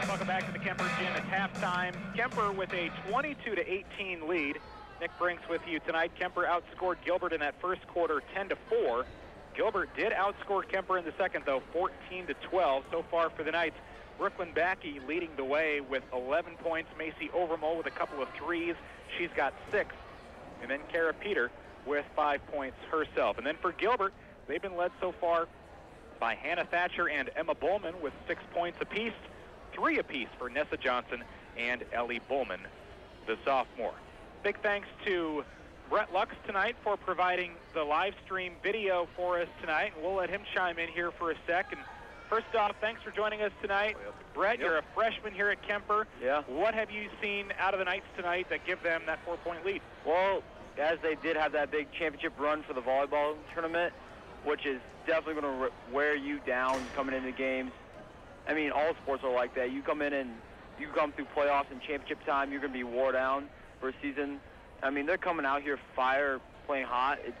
Welcome back to the Kemper Gym at halftime. Kemper with a 22-18 lead. Nick Brinks with you tonight. Kemper outscored Gilbert in that first quarter 10-4. Gilbert did outscore Kemper in the second, though, 14-12 so far for the Knights. Brooklyn Backey leading the way with 11 points. Macy Overmole with a couple of threes. She's got 6. And then Kara Peter with 5 points herself. And then for Gilbert, they've been led so far by Hannah Thatcher and Emma Bowman with 6 points apiece. 3 apiece for Nessa Johnson and Ellie Bowman, the sophomore. Big thanks to Brett Lux tonight for providing the live stream video for us tonight. And we'll let him chime in here for a sec. And first off, thanks for joining us tonight. Brett, you're a freshman here at Kemper. Yeah. What have you seen out of the Knights tonight that give them that 4-point lead? Well, as they did have that big championship run for the volleyball tournament, which is definitely going to wear you down coming into games. I mean, all sports are like that. You come in and you come through playoffs and championship time, you're going to be wore down for a season. I mean, they're coming out here fire, playing hot. It's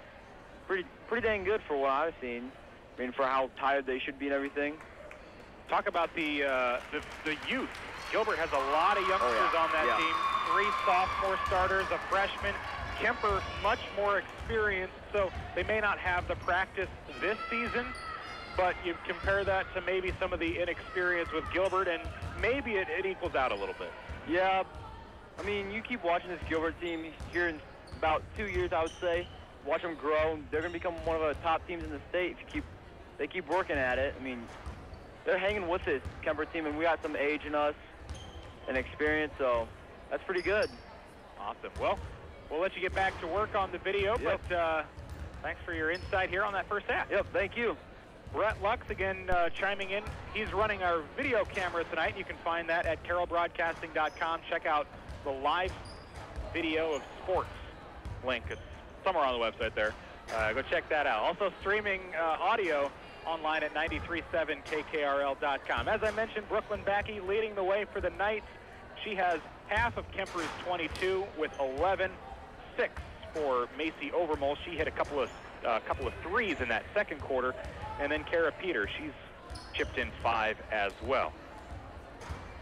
pretty dang good for what I've seen. I mean, for how tired they should be and everything. Talk about the youth. Gilbert has a lot of youngsters on that team. 3 sophomore starters, a freshman. Kemper much more experienced, so they may not have the practice this season, but you compare that to maybe some of the inexperience with Gilbert, and maybe it equals out a little bit. Yeah, I mean, you keep watching this Gilbert team here in about 2 years, I would say. Watch them grow. They're going to become one of the top teams in the state if they keep working at it. I mean, they're hanging with this Kemper team, and we got some age in us and experience, so that's pretty good. Awesome. Well, we'll let you get back to work on the video, but thanks for your insight here on that first half. Yep, thank you. Brett Lux again chiming in. He's running our video camera tonight. You can find that at carrollbroadcasting.com. Check out the live video of sports link. It's somewhere on the website there. Go check that out. Also streaming audio online at 937kkrl.com. As I mentioned, Brooklyn Backey leading the way for the Knights. She has half of Kemper's 22 with 11, 6 for Macy Overmole. She hit a couple of threes in that second quarter. And then Kara Peter, she's chipped in 5 as well.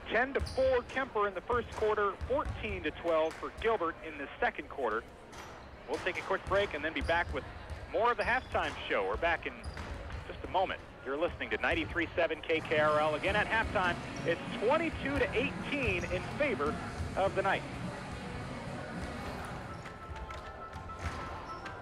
10-4 Kemper in the first quarter, 14-12 for Gilbert in the second quarter. We'll take a quick break and then be back with more of the halftime show. We're back in just a moment. You're listening to 93.7 KKRL. Again at halftime, it's 22-18 in favor of the Knights.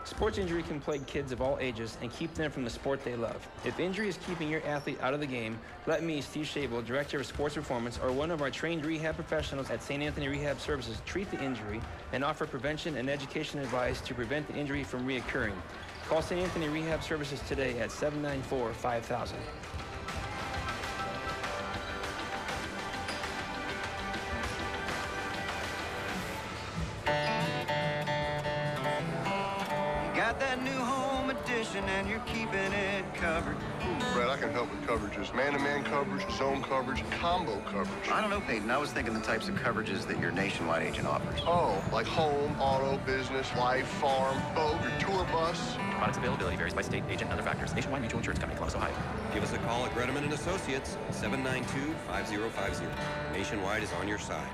Sports injury can plague kids of all ages and keep them from the sport they love. If injury is keeping your athlete out of the game, let me, Steve Shabel, Director of Sports Performance, or one of our trained rehab professionals at St. Anthony Rehab Services treat the injury and offer prevention and education advice to prevent the injury from reoccurring. Call St. Anthony Rehab Services today at 794-5000. Got that new home edition and you're keeping it covered. Brad, I can help with coverages. Man-to-man coverage, zone coverage, combo coverage. I don't know, Peyton. I was thinking the types of coverages that your Nationwide agent offers. Oh, like home, auto, business, life, farm, boat, your tour bus. Products availability varies by state, agent, and other factors. Nationwide Mutual Insurance Company, Columbus, Ohio. Give us a call at Gredeman & Associates, 792-5050. Nationwide is on your side.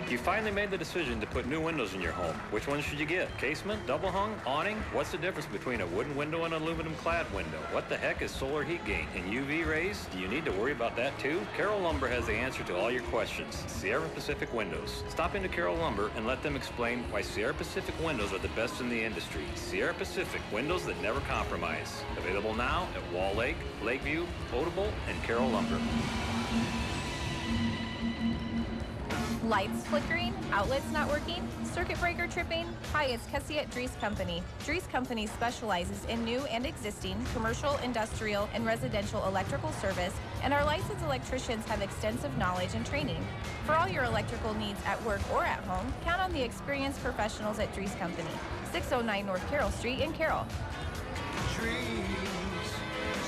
You finally made the decision to put new windows in your home. Which ones should you get? Casement, double hung, awning? What's the difference between a wooden window and an aluminum clad window? What the heck is solar heat gain and UV rays? Do you need to worry about that too? Carroll Lumber has the answer to all your questions. Sierra Pacific Windows. Stop into Carroll Lumber and let them explain why Sierra Pacific windows are the best in the industry. Sierra Pacific, windows that never compromise. Available now at Wall Lake, Lakeview, Potable, and Carroll Lumber. Lights flickering, outlets not working, circuit breaker tripping? Hi, it's Kessie at Dries Company. Dries Company specializes in new and existing commercial, industrial, and residential electrical service, and our licensed electricians have extensive knowledge and training. For all your electrical needs at work or at home, count on the experienced professionals at Dries Company, 609 North Carroll Street in Carroll. Dries,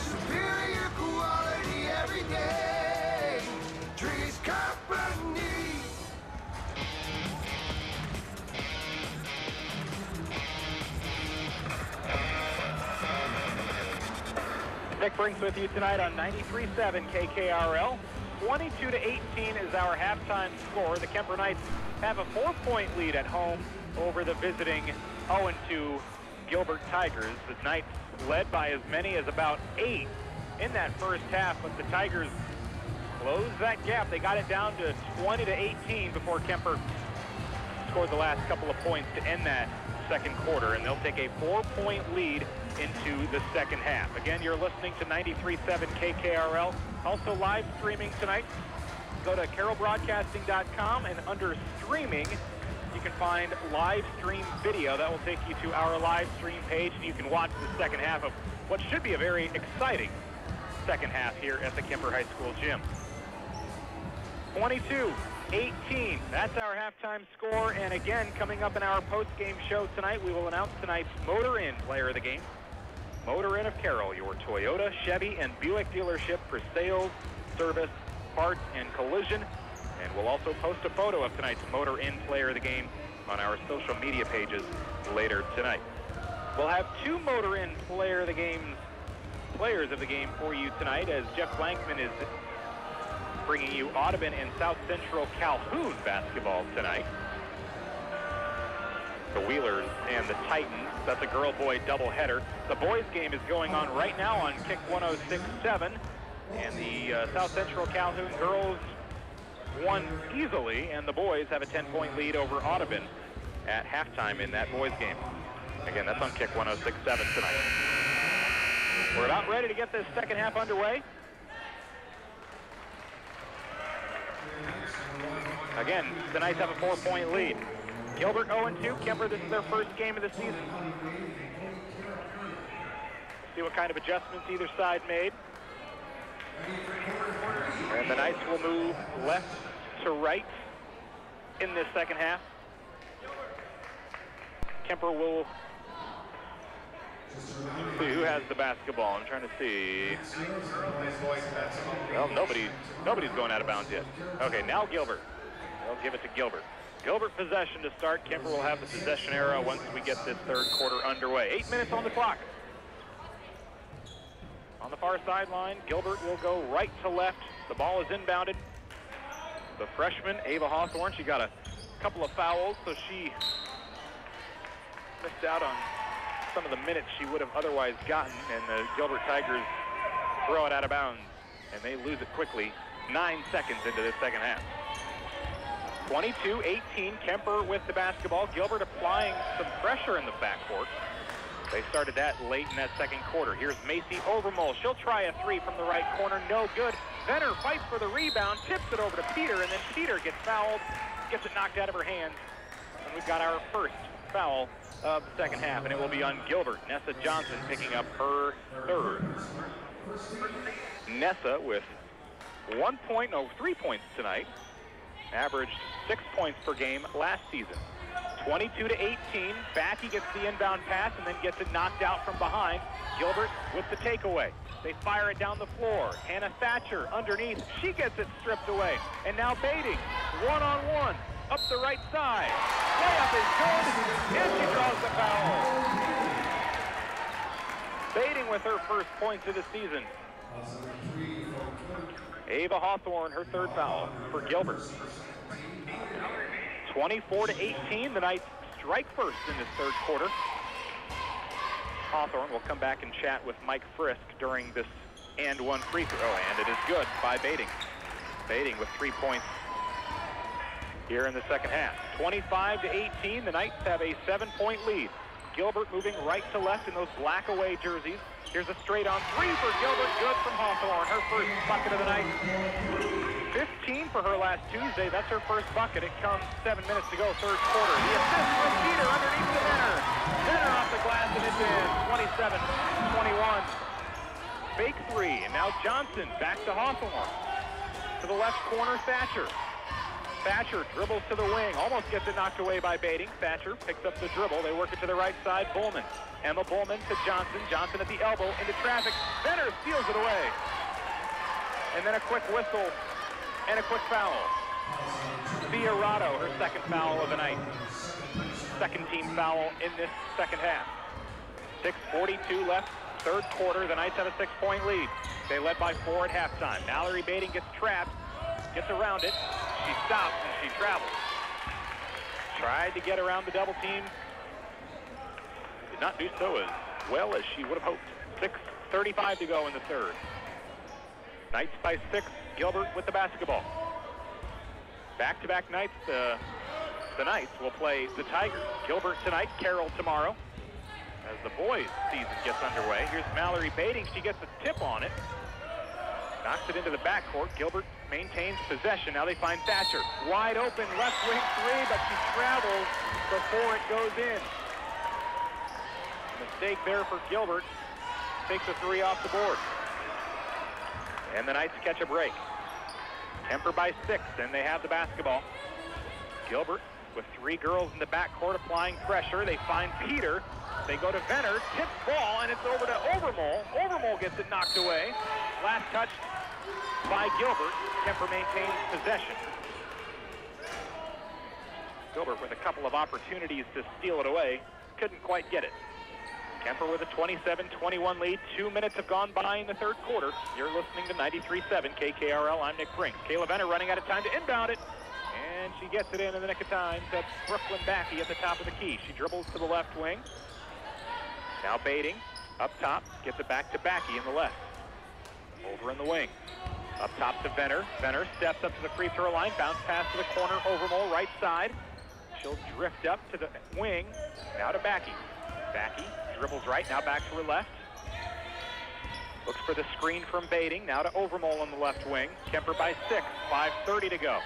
superior quality every day. Dries Company. Nick Brinks with you tonight on 93.7 KKRL. 22-18 is our halftime score. The Kemper Knights have a 4-point lead at home over the visiting 0-2 Gilbert Tigers. The Knights led by as many as about 8 in that first half, but the Tigers closed that gap. They got it down to 20-18 before Kemper scored the last couple of points to end that second quarter, and they'll take a 4-point lead into the second half. Again, you're listening to 93.7 KKRL. Also live streaming tonight. Go to carrollbroadcasting.com, and under streaming, you can find live stream video. That will take you to our live stream page, and you can watch the second half of what should be a very exciting second half here at the Kemper High School gym. 22-18, that's our halftime score. And again, coming up in our post-game show tonight, we will announce tonight's Motor Inn player of the game. Motor Inn of Carroll, your Toyota, Chevy, and Buick dealership for sales, service, parts, and collision. And we'll also post a photo of tonight's Motor Inn player of the game on our social media pages later tonight. We'll have 2 Motor Inn players of the game for you tonight, as Jeff Blankman is bringing you Audubon and South Central Calhoun basketball tonight. The Wheelers and the Titans. That's a girl-boy doubleheader. The boys' game is going on right now on Kick 106.7, and the South Central Calhoun girls won easily, and the boys have a 10-point lead over Audubon at halftime in that boys' game. Again, that's on Kick 106.7 tonight. We're about ready to get this second half underway. Again, the Knights have a 4-point lead. Gilbert 0-2. Kemper, this is their first game of the season. See what kind of adjustments either side made. And the Knights will move left to right in this second half. Kemper will see who has the basketball. I'm trying to see. Well, nobody's going out of bounds yet. Okay, now Gilbert. They'll give it to Gilbert. Gilbert possession to start. Kemper will have the possession arrow once we get this third quarter underway. 8 minutes on the clock. On the far sideline, Gilbert will go right to left. The ball is inbounded. The freshman, Ava Hawthorne, she got a couple of fouls, so she missed out on some of the minutes she would have otherwise gotten, and the Gilbert Tigers throw it out of bounds, and they lose it quickly 9 seconds into this second half. 22-18, Kemper with the basketball. Gilbert applying some pressure in the backcourt. They started that late in that second quarter. Here's Macy Overmole. She'll try a 3 from the right corner. No good. Venner fights for the rebound, tips it over to Peter, and then Peter gets fouled, gets it knocked out of her hands. And we've got our first foul of the second half, and it will be on Gilbert. Nessa Johnson picking up her third. Nessa with 3 points tonight. Averaged 6 points per game last season. 22-18. Backey gets the inbound pass and then gets it knocked out from behind. Gilbert with the takeaway. They fire it down the floor. Hannah Thatcher underneath. She gets it stripped away. And now Bading, one-on-one, up the right side. Layup is good, and she draws the foul. Bading with her first points of the season. Ava Hawthorne, her third foul for Gilbert. 24-18, the Knights strike first in this third quarter. Hawthorne will come back and chat with Mike Frisk during this and one free throw, and it is good by Bading. Bading with 3 points here in the second half. 25-18, the Knights have a 7-point lead. Gilbert moving right to left in those black away jerseys. Here's a straight-on three for Gilbert, good from Hawthorne, her first bucket of the night. 15 for her last Tuesday, that's her first bucket. It comes 7 minutes to go, third quarter. The assist from Peter underneath the Venner. Venner off the glass, and it's in, 27-21. Fake three, and now Johnson back to Hawthorne. To the left corner, Thatcher. Thatcher dribbles to the wing, almost gets it knocked away by Bading. Thatcher picks up the dribble, they work it to the right side, Bullman. Emma Bullman to Johnson, Johnson at the elbow, into traffic. Venner steals it away. And then a quick whistle and a quick foul. Fiorado, her second foul of the night. Second team foul in this second half. 6:42 left, third quarter. The Knights have a 6-point lead. They led by 4 at halftime. Mallory Bading gets trapped, gets around it. She stops and she travels. Tried to get around the double team. Did not do so as well as she would have hoped. 6:35 to go in the third. Knights by 6. Gilbert with the basketball. Back-to-back nights. The Knights will play the Tigers. Gilbert tonight, Carroll tomorrow. As the boys' season gets underway, here's Mallory Bading. She gets a tip on it. Knocks it into the backcourt. Gilbert maintains possession. Now they find Thatcher. Wide open, left wing three, but she travels before it goes in. Mistake there for Gilbert. Takes a three off the board. And the Knights catch a break. Kemper by 6, and they have the basketball. Gilbert with 3 girls in the backcourt applying pressure. They find Peter. They go to Venner, tips ball, and it's over to Overmole. Overmole gets it knocked away. Last touch by Gilbert. Kemper maintains possession. Gilbert with a couple of opportunities to steal it away. Couldn't quite get it. Kemper with a 27-21 lead. 2 minutes have gone by in the third quarter. You're listening to 93.7 KKRL. I'm Nick Brink. Kayla Venner running out of time to inbound it. And she gets it in the nick of time to Brooklyn Backey at the top of the key. She dribbles to the left wing. Now Bading up top. Gets it back to Backey in the left. Over in the wing. Up top to Venner. Venner steps up to the free throw line. Bounce pass to the corner. Overmole right side. She'll drift up to the wing. Now to Backey. Backey dribbles right, now back to her left. Looks for the screen from Bading, now to Overmole on the left wing. Kemper by 6, 5:30 to go.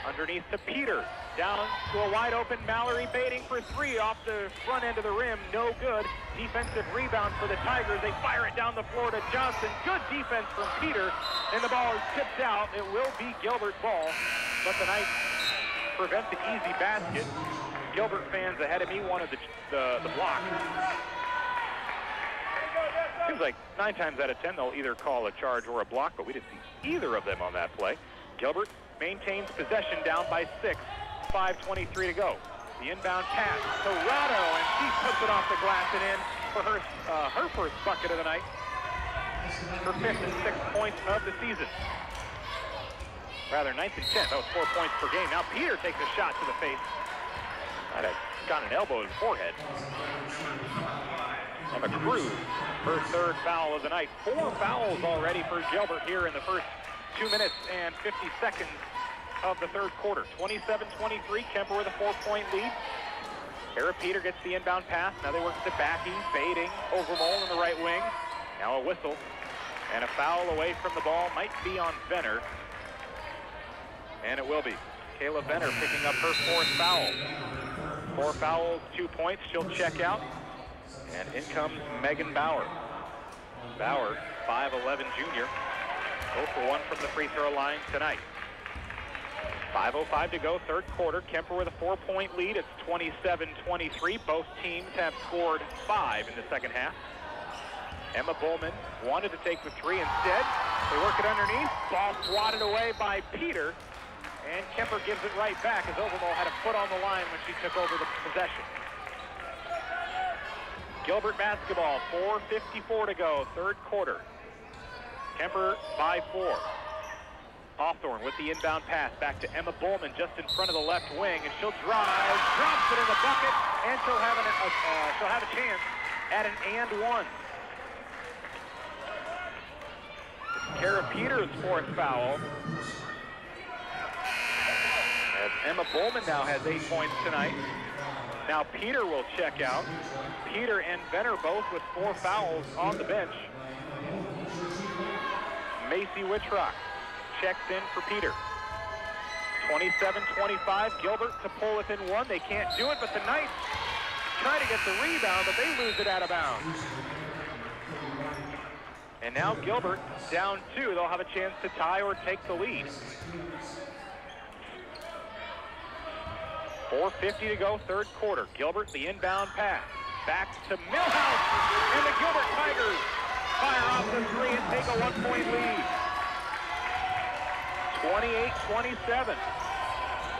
Underneath to Peter, down to a wide open Mallory Bading for 3 off the front end of the rim, no good. Defensive rebound for the Tigers, they fire it down the floor to Johnson. Good defense from Peter, and the ball is tipped out. It will be Gilbert ball, but the Knights prevent the easy basket. Gilbert fans ahead of me wanted the block. Seems like 9 times out of 10 they'll either call a charge or a block, but we didn't see either of them on that play. Gilbert maintains possession down by 6, 5:23 to go. The inbound pass to Rado, and she puts it off the glass and in for her first bucket of the night. Her 5th and 6th points of the season. Rather, 9th and 10th. That was 4 points per game. Now Peter takes a shot to the face. Might have got an elbow in the forehead. Emma Cruz, her 3rd foul of the night. 4 fouls already for Gilbert here in the first 2 minutes and 50 seconds of the third quarter. 27-23, Kemper with a 4-point lead. Kara Peter gets the inbound pass. Now they work to Backey, Bading, Overmole in the right wing. Now a whistle and a foul away from the ball. Might be on Venner. And it will be. Kayla Venner picking up her 4th foul. 4 fouls, 2 points. She'll check out. And in comes Megan Bauer. Bauer, 5'11" junior. 0 for 1 from the free throw line tonight. 5:05 to go, third quarter. Kemper with a 4-point lead. It's 27-23. Both teams have scored 5 in the second half. Emma Bowman wanted to take the 3 instead. They work it underneath. Ball swatted away by Peter. And Kemper gives it right back as Overmole had a foot on the line when she took over the possession. Gilbert basketball, 4:54 to go, third quarter. Kemper by 4. Hawthorne with the inbound pass back to Emma Bowman just in front of the left wing, and she'll drive, drops it in the bucket, and she'll have a chance at an and one. Kara Peters' 4th foul. As Emma Bowman now has 8 points tonight. Now Peter will check out. Peter and Venner both with 4 fouls on the bench. Macy Wittrock checks in for Peter. 27-25, Gilbert to pull within 1. They can't do it, but the Knights try to get the rebound, but they lose it out of bounds. And now Gilbert down 2. They'll have a chance to tie or take the lead. 4:50 to go, third quarter. Gilbert, the inbound pass. Back to Millhouse, and the Gilbert Tigers fire off the 3 and take a 1-point lead. 28-27.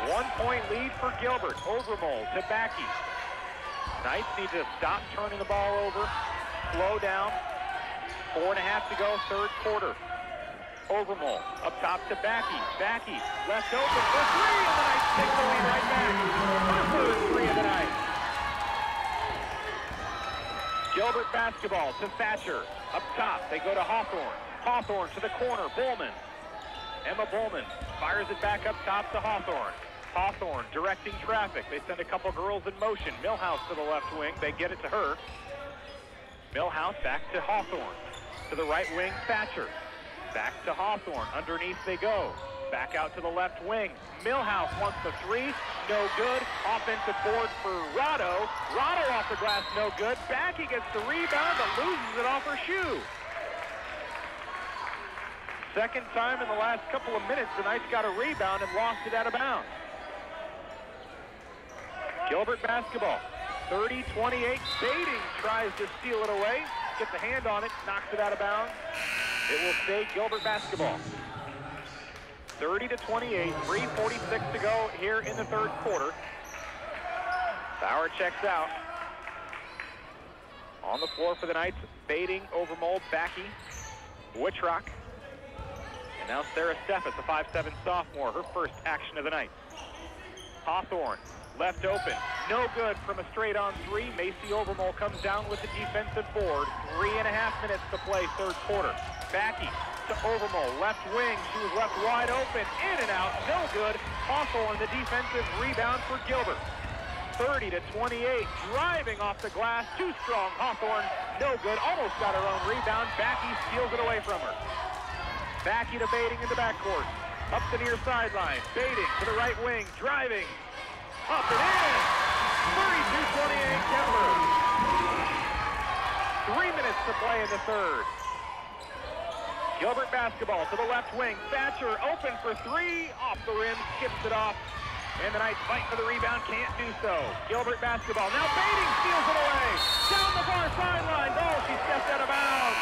1-point lead for Gilbert. Overmole to Backey. Knights need to stop turning the ball over, slow down. 4.5 to go, third quarter. Overmole up top to Backey. Backey left open for 3, and the Knights take the lead right back. Her third 3 of the night. Gilbert basketball to Thatcher. Up top, they go to Hawthorne. Hawthorne to the corner, Bowman. Emma Bowman fires it back up top to Hawthorne. Hawthorne directing traffic. They send a couple girls in motion. Millhouse to the left wing. They get it to her. Millhouse back to Hawthorne. To the right wing, Thatcher. Back to Hawthorne. Underneath they go. Back out to the left wing. Millhouse wants the 3. No good. Offensive board for Rado. Rado off the glass, no good. Backey gets the rebound, but loses it off her shoe. Second time in the last couple of minutes, the Knights got a rebound and lost it out of bounds. Gilbert basketball. 30-28. Bating tries to steal it away. Gets a hand on it, knocks it out of bounds. It will stay Gilbert basketball. 30-28, 3:46 to go here in the third quarter. Bauer checks out. On the floor for the Knights, Bating, Overmole, Backey, Wittrock. And now Sarah Steffes, a 5'7" sophomore, her first action of the night. Hawthorne, left open, no good from a straight-on 3. Macy Overmole comes down with the defensive board. 3.5 minutes to play, third quarter. Backey to Overmole, left wing. She was left wide open, in and out, no good. Hawthorne, the defensive rebound for Gilbert. 30-28, driving off the glass, too strong. Hawthorne, no good, almost got her own rebound. Backey steals it away from her. Backey to Bating in the backcourt. Up the near sideline. Bating to the right wing, driving. Up and in. 32-28 Kemper. 3 minutes to play in the third. Gilbert basketball to the left wing. Thatcher open for 3. Off the rim, skips it off. And the Knights fight for the rebound, can't do so. Gilbert basketball. Now Bating steals it away. Down the far sideline. Oh, she stepped out of bounds.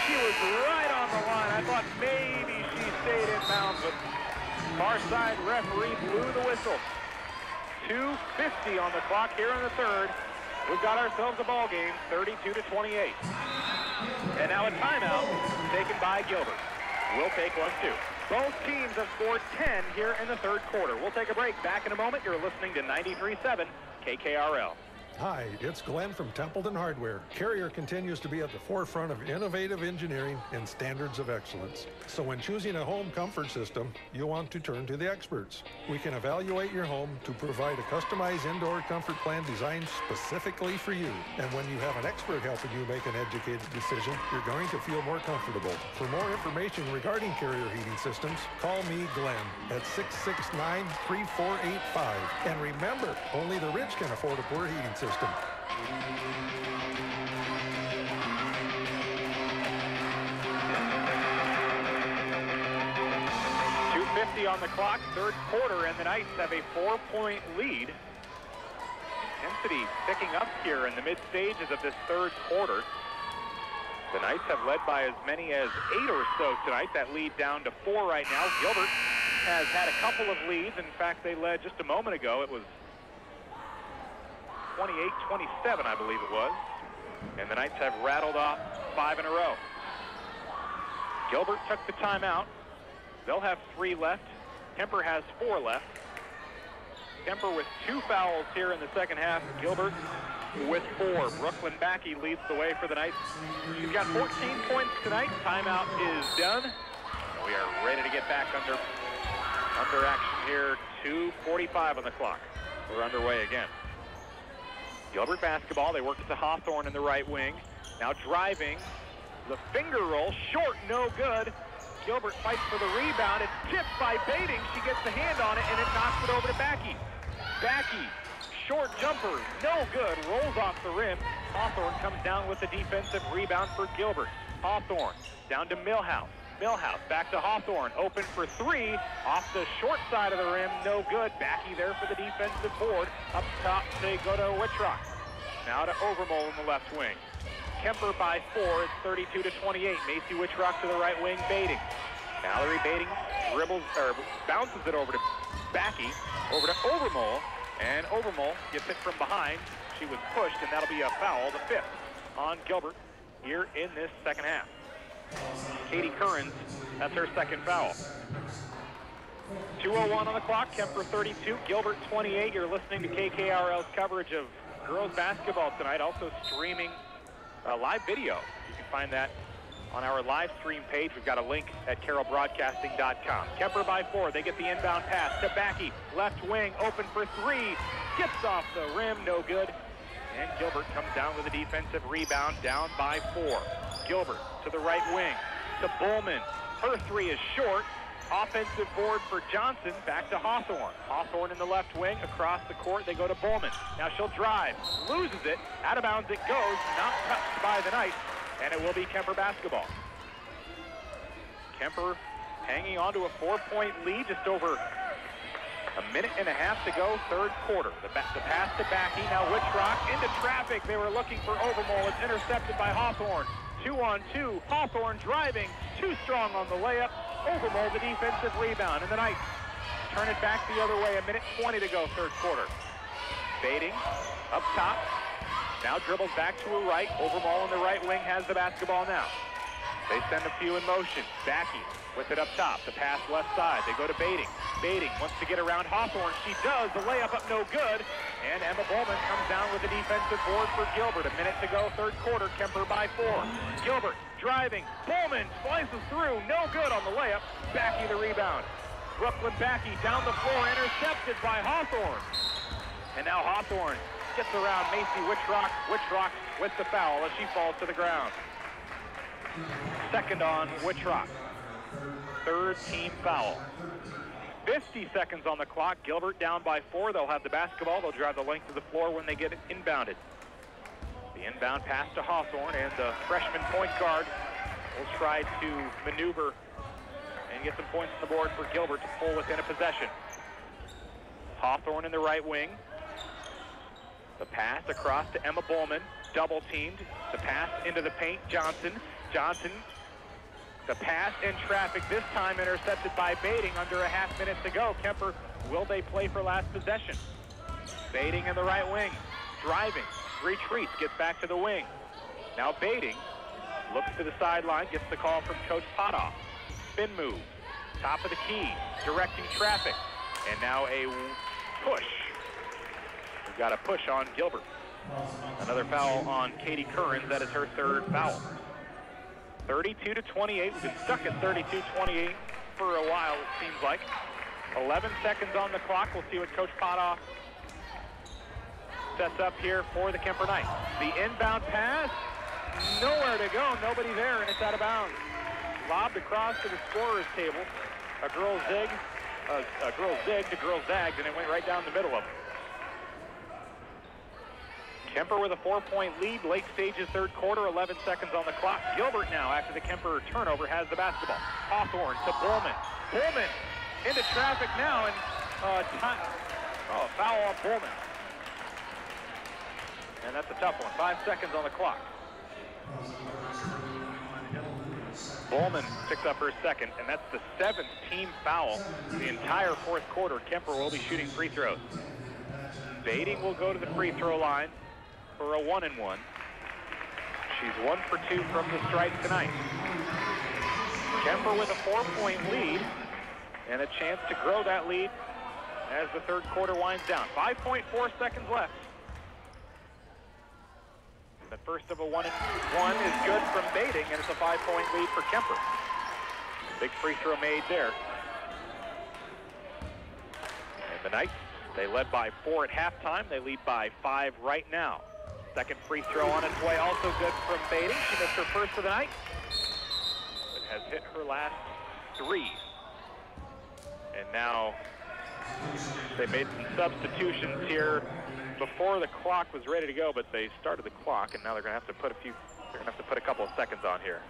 She was right on the line. I thought maybe she stayed in bounds, but far side referee blew the whistle. 2:50 on the clock here in the third. We've got ourselves a ball game, 32-28. And now a timeout taken by Gilbert. We'll take one too. Both teams have scored 10 here in the third quarter. We'll take a break. Back in a moment. You're listening to 93.7 KKRL. Hi, it's Glenn from Templeton Hardware. Carrier continues to be at the forefront of innovative engineering and standards of excellence. So when choosing a home comfort system, you want to turn to the experts. We can evaluate your home to provide a customized indoor comfort plan designed specifically for you. And when you have an expert helping you make an educated decision, you're going to feel more comfortable. For more information regarding Carrier heating systems, call me, Glenn, at 669-3485. And remember, only the rich can afford a poor heating system. 2:50 on the clock, third quarter, and the Knights have a 4-point lead. Intensity picking up here in the mid stages of this third quarter. The Knights have led by as many as 8 or so tonight. That lead down to 4 right now. Gilbert has had a couple of leads. In fact, they led just a moment ago. It was 28-27, I believe it was. And the Knights have rattled off 5 in a row. Gilbert took the timeout. They'll have 3 left. Kemper has 4 left. Kemper with 2 fouls here in the second half. Gilbert with 4. Brooklyn Backey leads the way for the Knights. She's got 14 points tonight. Timeout is done. We are ready to get back under action here. 2:45 on the clock. We're underway again. Gilbert basketball. They work it to Hawthorne in the right wing. Now driving. The finger roll. Short, no good. Gilbert fights for the rebound. It's tipped by Bading. She gets the hand on it, and it knocks it over to Backey. Backey, short jumper, no good. Rolls off the rim. Hawthorne comes down with the defensive rebound for Gilbert. Hawthorne down to Millhouse. Millhouse back to Hawthorne. Open for 3. Off the short side of the rim. No good. Backey there for the defensive board. Up top, they go to Wittrock. Now to Overmole in the left wing. Kemper by 4. It's 32-28. Macy Wittrock to the right wing. Bading. Mallory Bading dribbles, or bounces it over to Backey. Over to Overmole. And Overmole gets it from behind. She was pushed, and that'll be a foul, the 5th on Gilbert here in this second half. Katie Curran, that's her second foul. 2:01 on the clock. Kemper 32, Gilbert 28. You're listening to KKRL's coverage of girls basketball tonight. Also streaming live video. You can find that on our live stream page. We've got a link at carrollbroadcasting.com. Kemper by 4. They get the inbound pass to Backey. Left wing, open for 3. Skips off the rim, no good. And Gilbert comes down with a defensive rebound, down by 4. Gilbert to the right wing, to Bowman. Her 3 is short. Offensive board for Johnson, back to Hawthorne. Hawthorne in the left wing, across the court, they go to Bowman. Now she'll drive, loses it, out of bounds it goes, not touched by the Knights, and it will be Kemper basketball. Kemper hanging on to a 4-point lead, just over a minute and a half to go, third quarter. The pass to Backey, now Wittrock into traffic. They were looking for Overmole. It's intercepted by Hawthorne. 2-on-2, Hawthorne driving, too strong on the layup. Overmole the defensive rebound, and the Knights turn it back the other way. A minute 20 to go, third quarter. Bading up top, now dribbles back to her right. Overmole in the right wing has the basketball now. They send a few in motion. Backey with it up top. The pass left side. They go to Bading. Bading wants to get around Hawthorne. She does. The layup up no good. And Emma Bowman comes down with a defensive board for Gilbert. A minute to go, third quarter. Kemper by 4. Gilbert driving. Bowman slices through. No good on the layup. Backey the rebound. Brooklyn Backey down the floor. Intercepted by Hawthorne. And now Hawthorne gets around Macy Wittrock. Wittrock with the foul as she falls to the ground. Second on Wittrock. Third team foul. 50 seconds on the clock. Gilbert down by 4. They'll have the basketball. They'll drive the length of the floor when they get it inbounded. The inbound pass to Hawthorne, and the freshman point guard will try to maneuver and get some points on the board for Gilbert to pull within a possession. Hawthorne in the right wing. The pass across to Emma Bowman. Double teamed. The pass into the paint. Johnson. The pass in traffic, this time intercepted by Bading under a half minute to go. Kemper, will they play for last possession? Bading in the right wing, driving, retreats, gets back to the wing. Now Bading looks to the sideline, gets the call from Coach Potoff. Spin move, top of the key, directing traffic. And now a push. We've got a push on Gilbert. Another foul on Katie Curran. That is her third foul. 32-28. We've been stuck at 32-28 for a while, it seems like. 11 seconds on the clock. We'll see what Coach Potoff sets up here for the Kemper Knights. The inbound pass, nowhere to go, nobody there, and it's out of bounds. Lobbed across to the scorer's table. A girl zigged to girl zagged, and it went right down the middle of them. Kemper with a 4-point lead, late stages, third quarter, 11 seconds on the clock. Gilbert now, after the Kemper turnover, has the basketball. Hawthorne to Bullman. Bullman into traffic now, and foul on Bullman. And that's a tough one. 5 seconds on the clock. Bullman picks up her second, and that's the 7th team foul the entire fourth quarter. Kemper will be shooting free throws. Bading will go to the free throw line for a 1-and-1. She's 1 for 2 from the stripe tonight. Kemper with a 4-point lead and a chance to grow that lead as the third quarter winds down. 5.4 seconds left. The first of a 1-and-1 is good from Bading, and it's a 5-point lead for Kemper. Big free throw made there. And the Knights, they led by 4 at halftime. They lead by 5 right now. Second free throw on its way, also good from Bading. She missed her first of the night, but has hit her last 3. And now they made some substitutions here before the clock was ready to go, but they started the clock, and now they're going to have to put a couple of seconds on here.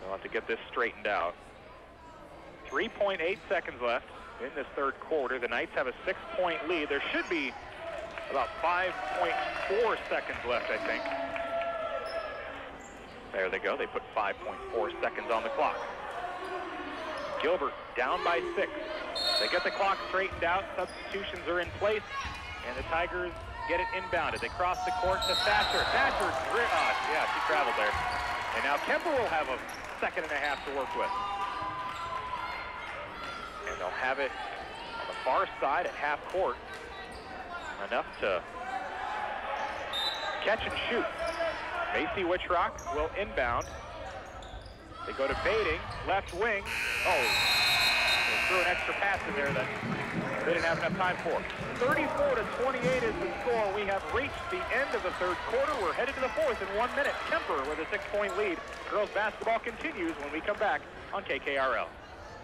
They'll have to get this straightened out. 3.8 seconds left in this third quarter. The Knights have a 6-point lead. There should be about 5.4 seconds left, I think. There they go. They put 5.4 seconds on the clock. Gilbert down by 6. They get the clock straightened out. Substitutions are in place, and the Tigers get it inbounded. They cross the court to Thatcher. Thatcher, she traveled there. And now Kemper will have a second and a half to work with. And they'll have it on the far side at half court. Enough to catch and shoot. Macy Witchrock will inbound. They go to Bading, left wing. They threw an extra pass in there that they didn't have enough time for. 34-28 is the score. We have reached the end of the third quarter. We're headed to the fourth in 1 minute. Kemper with a 6-point lead. Girls basketball continues when we come back on KKRL.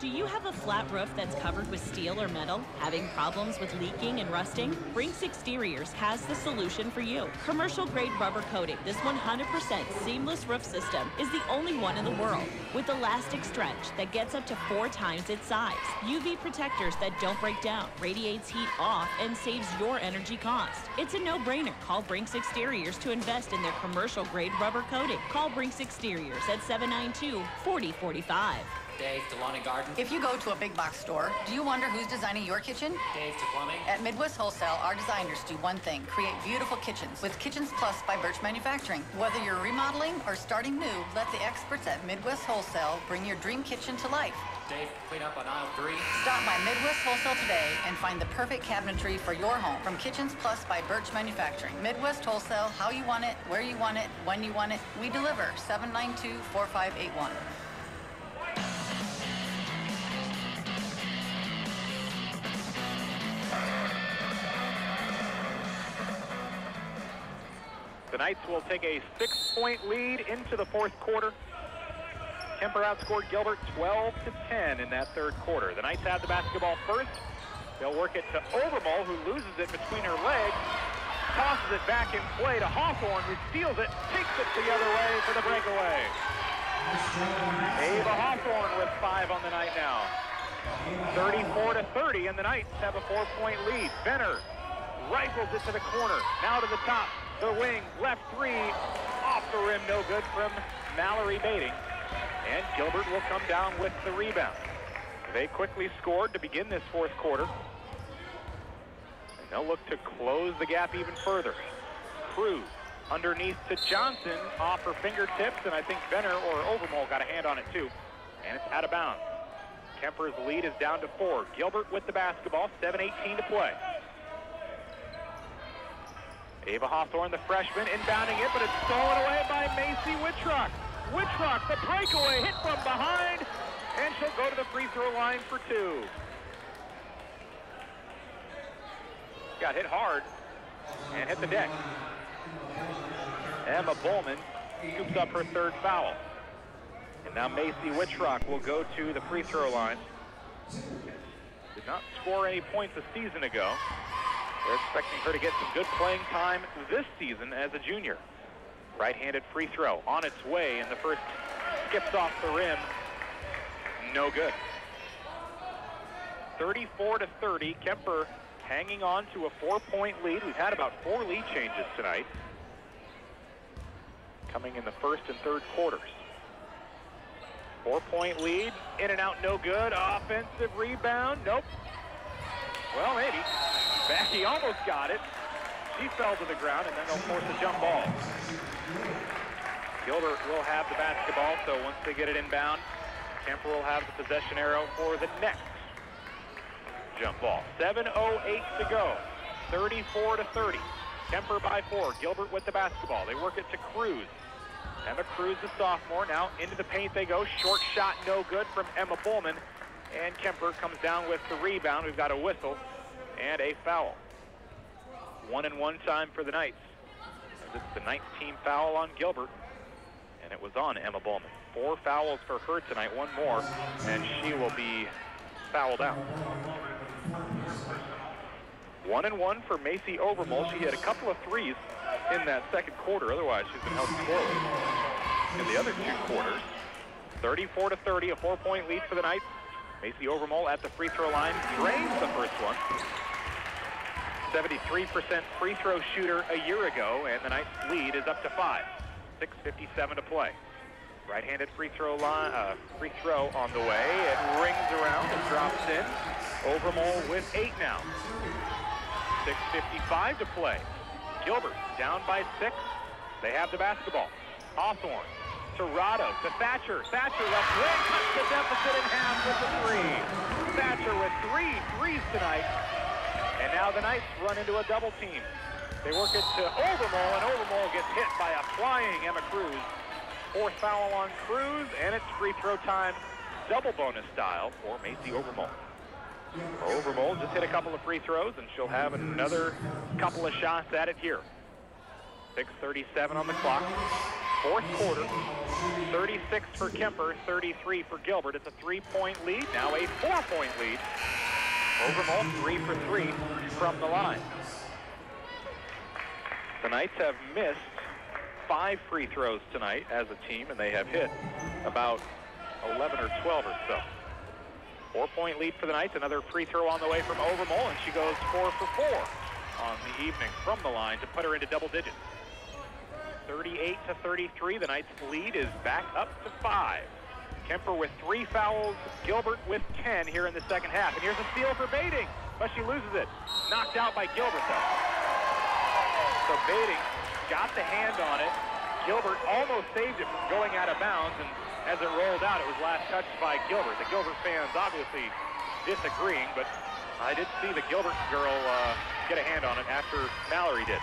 Do you have a flat roof that's covered with steel or metal? Having problems with leaking and rusting? Brinks Exteriors has the solution for you. Commercial grade rubber coating. This 100% seamless roof system is the only one in the world with elastic stretch that gets up to 4 times its size. UV protectors that don't break down, radiates heat off, and saves your energy cost. It's a no-brainer. Call Brinks Exteriors to invest in their commercial grade rubber coating. Call Brinks Exteriors at 792-4045. Dave to Lawn and Garden. If you go to a big box store, do you wonder who's designing your kitchen? Dave to Plumbing. At Midwest Wholesale, our designers do one thing: create beautiful kitchens with Kitchens Plus by Birch Manufacturing. Whether you're remodeling or starting new, let the experts at Midwest Wholesale bring your dream kitchen to life. Dave, clean up on aisle 3. Stop by Midwest Wholesale today and find the perfect cabinetry for your home from Kitchens Plus by Birch Manufacturing. Midwest Wholesale, how you want it, where you want it, when you want it. We deliver. 792-4581. The Knights will take a 6-point lead into the fourth quarter. Kemper outscored Gilbert 12-10 in that third quarter. The Knights have the basketball first. They'll work it to Overmall, who loses it between her legs, tosses it back in play to Hawthorne, who steals it, takes it the other way for the breakaway. Ava Hawthorne with 5 on the night now. 34-30, and the Knights have a 4-point lead. Benner rifles it to the corner, now to the top. The wing, left 3, off the rim, no good from Mallory Bading. And Gilbert will come down with the rebound. They quickly scored to begin this fourth quarter. And they'll look to close the gap even further. Cruz underneath to Johnson, off her fingertips, and I think Benner or Overmall got a hand on it too. And it's out of bounds. Kemper's lead is down to 4. Gilbert with the basketball, 7:18 to play. Ava Hawthorne, the freshman, inbounding it, but it's stolen away by Macy Wittrock. Wittrock, the breakaway, hit from behind, and she'll go to the free throw line for 2. Got hit hard and hit the deck. Emma Bowman scoops up her 3rd foul. And now Macy Wittrock will go to the free throw line. Did not score any points a season ago. They're expecting her to get some good playing time this season as a junior. Right-handed free throw on its way, and the first skips off the rim. No good. 34-30, Kemper hanging on to a 4-point lead. We've had about 4 lead changes tonight, coming in the first and third quarters. 4-point lead, in and out, no good. Offensive rebound, nope. Well, maybe. Becky almost got it. She fell to the ground, and then they'll force a jump ball. Gilbert will have the basketball, so once they get it inbound, Kemper will have the possession arrow for the next jump ball. 7:08 to go. 34-30. Kemper by 4. Gilbert with the basketball. They work it to Cruz. Emma Cruz, the sophomore. Now into the paint they go. Short shot, no good from Emma Bowman. And Kemper comes down with the rebound. We've got a whistle and a foul. 1-and-1 time for the Knights. This is the 9th team foul on Gilbert, and it was on Emma Bowman. 4 fouls for her tonight, 1 more, and she will be fouled out. 1-and-1 for Macy Overmole. She hit a couple of threes in that second quarter. Otherwise, she's been held scoreless in the other 2 quarters. 34-30, a 4-point lead for the Knights. Macy Overmole at the free throw line drains the first one. 73% free throw shooter a year ago, and the Knights lead is up to 5. 6:57 to play. Right-handed free throw on the way. It rings around and drops in. Overmole with 8 now. 6:55 to play. Gilbert down by 6. They have the basketball. Hawthorne to Rado to Thatcher. Thatcher left wing, cuts the deficit in half with the 3. Thatcher with 3 threes tonight. And now the Knights run into a double team. They work it to Overmole, and Overmole gets hit by a flying Emma Cruz. 4th foul on Cruz, and it's free throw time, double bonus style for Macy Overmole. Overmole just hit a couple of free throws, and she'll have another couple of shots at it here. 6:37 on the clock. 4th quarter. 36 for Kemper, 33 for Gilbert. It's a 3-point lead, now a 4-point lead. Overmole 3 for 3 from the line. The Knights have missed 5 free throws tonight as a team, and they have hit about 11 or 12 or so. 4-point lead for the Knights. Another free throw on the way from Overmole, and she goes 4 for 4 on the evening from the line to put her into double digits. 38-33. The Knights' lead is back up to 5. Kemper with 3 fouls, Gilbert with 10 here in the second half. And here's a steal for Bading, but she loses it. Knocked out by Gilbert, though. So Bading got the hand on it. Gilbert almost saved it from going out of bounds, and as it rolled out, it was last touched by Gilbert. The Gilbert fans obviously disagreeing, but I did see the Gilbert girl get a hand on it after Mallory did.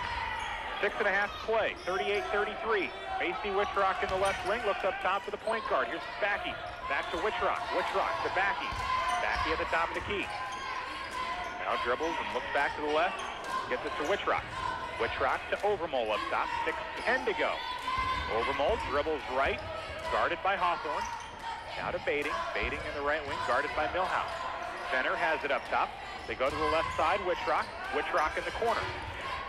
6.5 to play, 38-33. Macy Wittrock in the left wing, looks up top to the point guard. Here's Backey, back to Wittrock. Wittrock to Backey. Backey at the top of the key. Now dribbles and looks back to the left, gets it to Wittrock. Wittrock to Overmole up top, 6:10 to go. Overmole dribbles right, guarded by Hawthorne. Now to Bading. Bading in the right wing, guarded by Millhouse. Fenner has it up top. They go to the left side, Wittrock. Wittrock in the corner.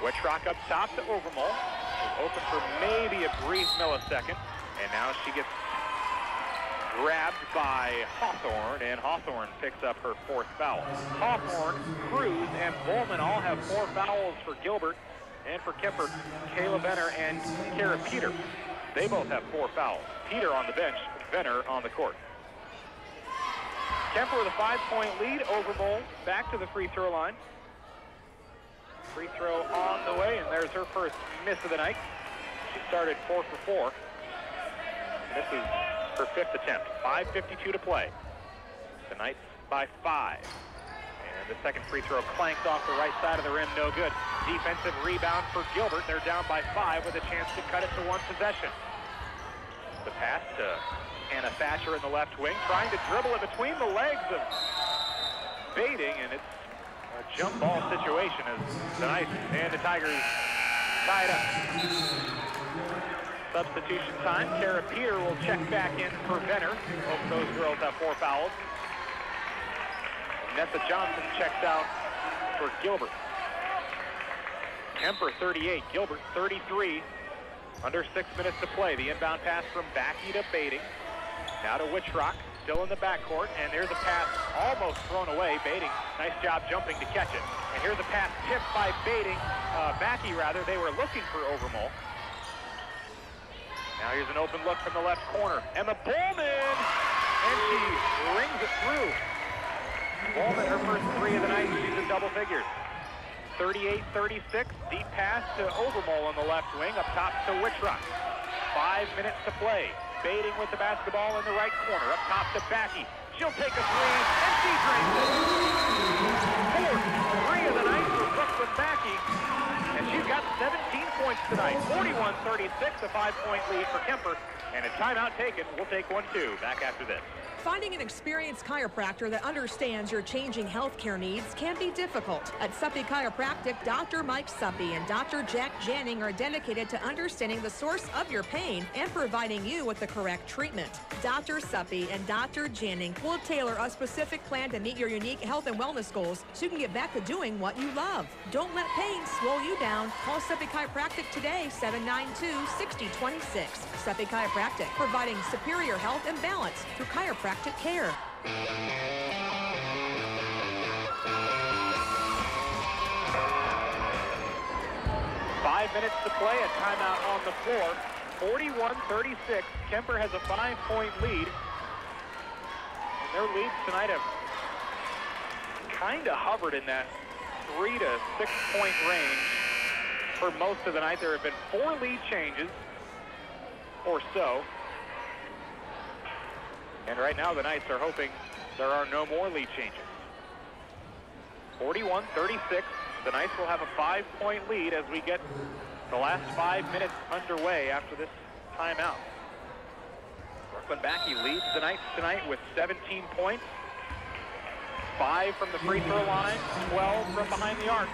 Wittrock up top to Overmole. She's open for maybe a brief millisecond. And now she gets grabbed by Hawthorne, and Hawthorne picks up her 4th foul. Hawthorne, Cruz, and Bowman all have 4 fouls for Gilbert. And for Kemper, Kayla Venner and Kara Peter. They both have 4 fouls. Peter on the bench, Venner on the court. Kemper with a 5-point lead. Overmole back to the free throw line. Free throw on the way, and there's her first miss of the night. She started 4 for 4. This is her 5th attempt. 5:52 to play. The Knights by 5. And The second free throw clanks off the right side of the rim, no good. Defensive rebound for Gilbert. They're down by 5 with a chance to cut it to 1 possession. The pass to Hannah Thatcher in the left wing, trying to dribble it between the legs of Bading, and it's a jump ball situation as the Knights and the Tigers tied up. Substitution time. Tara Peter will check back in for Venner. Both those girls have 4 fouls. Nessa Johnson checks out for Gilbert. Kemper 38, Gilbert 33. Under 6 minutes to play. The inbound pass from Backey to Bading. Now to Witchrock, still in the backcourt, and there's a pass almost thrown away. Bading, nice job jumping to catch it. And here's a pass tipped by Backey rather. They were looking for Overmole. Now here's an open look from the left corner. Emma Bowman, and she rings it through. Bowman, her first 3 of the night, she's in double figures. 38-36, deep pass to Overmole on the left wing, up top to Witchrock. 5 minutes to play. Bading with the basketball in the right corner, up top to Backey. She'll take a 3, and she drains it. Fourth 3 of the night for Brooklyn Backey, and she's got 17 points tonight. 41-36, a 5-point lead for Kemper, and a timeout taken. We'll take 1-2. Back after this. Finding an experienced chiropractor that understands your changing healthcare needs can be difficult. At Suppy Chiropractic, Dr. Mike Suppy and Dr. Jack Janning are dedicated to understanding the source of your pain and providing you with the correct treatment. Dr. Suppy and Dr. Janning will tailor a specific plan to meet your unique health and wellness goals so you can get back to doing what you love. Don't let pain slow you down. Call Suppy Chiropractic today, 792-6026. Suppy Chiropractic, providing superior health and balance through chiropractic care. 5 minutes to play, a timeout on the floor. 41-36. Kemper has a 5-point lead. And their leads tonight have kind of hovered in that 3 to 6 point range for most of the night. There have been 4 lead changes or so. And right now the Knights are hoping there are no more lead changes. 41-36. The Knights will have a 5-point lead as we get the last 5 minutes underway after this timeout. Brooklyn Backey leads the Knights tonight with 17 points. 5 from the free throw line, 12 from behind the arc.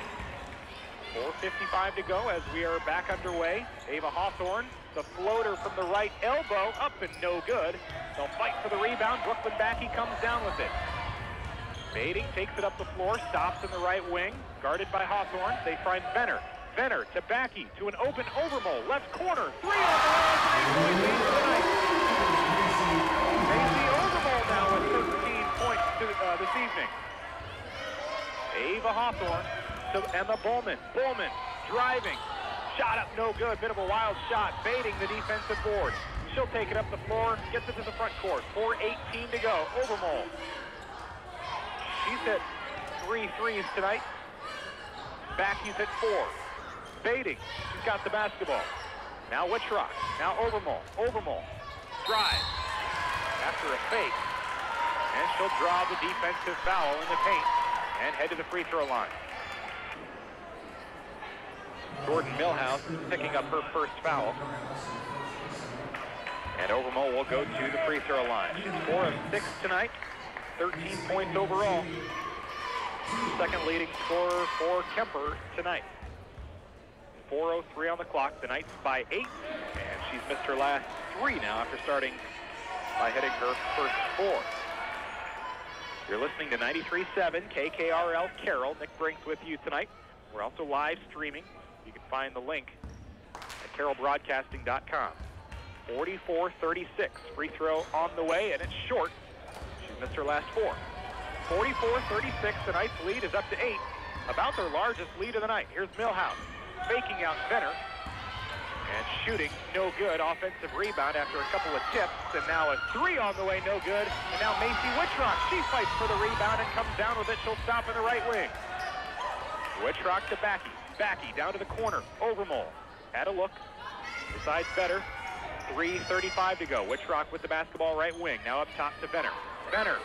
4:55 to go as we are back underway. Ava Hawthorne, the floater from the right elbow, up and no good. They'll fight for the rebound. Brooklyn Backey comes down with it. Bading takes it up the floor, stops in the right wing, guarded by Hawthorne. They find Venner. Venner to Backey, to an open Overmole, left corner, 3 on the line, 3-point lead for the Knights. Macy Overmole now with 13 points this evening. Ava Hawthorne to Emma Bowman. Bowman driving, shot up no good, bit of a wild shot, baiting the defensive board. She'll take it up the floor, gets it to the front court. 4:18 to go. Overmole. She's hit 3 threes tonight. Backey's hit 4. Bading, she's got the basketball. Now Witchrock, now Overmole. Overmole, drive. After a fake, and she'll draw the defensive foul in the paint and head to the free throw line. Jordan Millhouse picking up her first foul. And Overmole will go to the free throw line. She's 4 of 6 tonight, 13 points overall. Second leading scorer for Kemper tonight. 4:03 on the clock. The Knights by 8, and she's missed her last 3 now after starting by hitting her first 4. You're listening to 93.7 KKRL Carroll. Nick Brinks with you tonight. We're also live streaming. You can find the link at carrollbroadcasting.com. 44-36. Free throw on the way, and it's short. She's missed her last 4. 44-36. The Knights lead is up to 8. About their largest lead of the night. Here's Millhouse faking out Venner. And shooting, no good. Offensive rebound after a couple of tips. And now a 3 on the way, no good. And now Macy Witchrock. She fights for the rebound and comes down with it. She'll stop in the right wing. Witchrock to Backey. Backey down to the corner. Overmole. Had a look. Decides better. 3:35 to go. Witchrock with the basketball right wing. Now up top to Venner. Venner.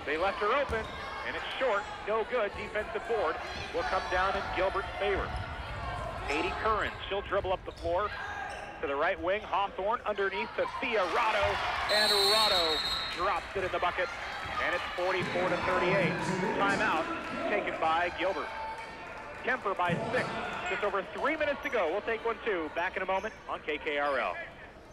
They left her open. and it's short. No good. Defensive board will come down in Gilbert's favor. Katie Curran, she'll dribble up the floor to the right wing. Hawthorne underneath to Thea Rado, and Rado drops it in the bucket, and it's 44-38. Timeout taken by Gilbert. Kemper by 6. Just over 3 minutes to go. We'll take one, too. Back in a moment on KKRL.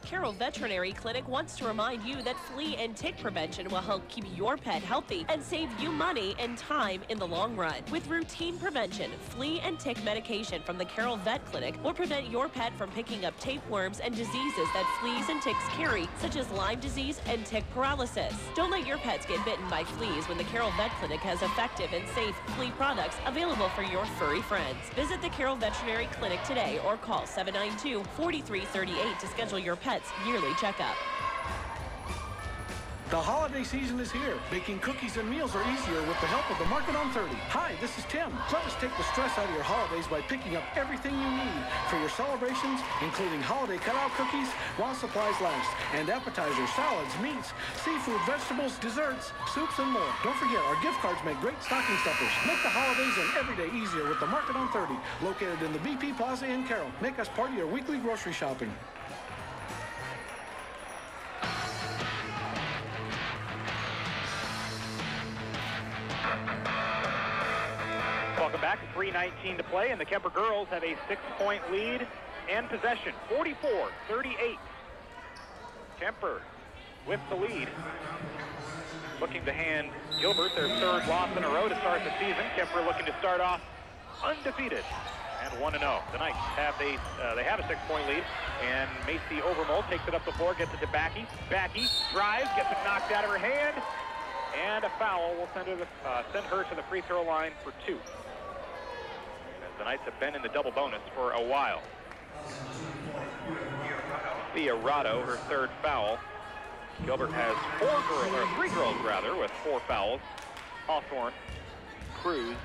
Carroll Veterinary Clinic wants to remind you that flea and tick prevention will help keep your pet healthy and save you money and time in the long run. With routine prevention, flea and tick medication from the Carroll Vet Clinic will prevent your pet from picking up tapeworms and diseases that fleas and ticks carry, such as Lyme disease and tick paralysis. Don't let your pets get bitten by fleas when the Carroll Vet Clinic has effective and safe flea products available for your furry friends. Visit the Carroll Veterinary Clinic today or call 792-4338 to schedule your pet's yearly checkup. The holiday season is here. Baking cookies and meals are easier with the help of the Market on 30. Hi, this is Tim. Let us take the stress out of your holidays by picking up everything you need for your celebrations, including holiday cutout cookies while supplies last, and appetizers, salads, meats, seafood, vegetables, desserts, soups, and more. Don't forget, our gift cards make great stocking stuffers. Make the holidays and every day easier with the Market on 30, located in the BP Plaza in Carroll. Make us part of your weekly grocery shopping. Welcome back. 3:19 to play, and the Kemper girls have a 6-point lead and possession. 44-38. Kemper with the lead. Looking to hand Gilbert their 3rd loss in a row to start the season. Kemper looking to start off undefeated and 1-0. The Knights have they have a 6-point lead, and Macy Overmole takes it up the floor, gets it to Backey. Backey drives, gets it knocked out of her hand, and a foul will send her to the free throw line for 2. As the Knights have been in the double bonus for a while. Thea Rado, her 3rd foul. Gilbert has 3 girls with 4 fouls. Hawthorne, Cruz,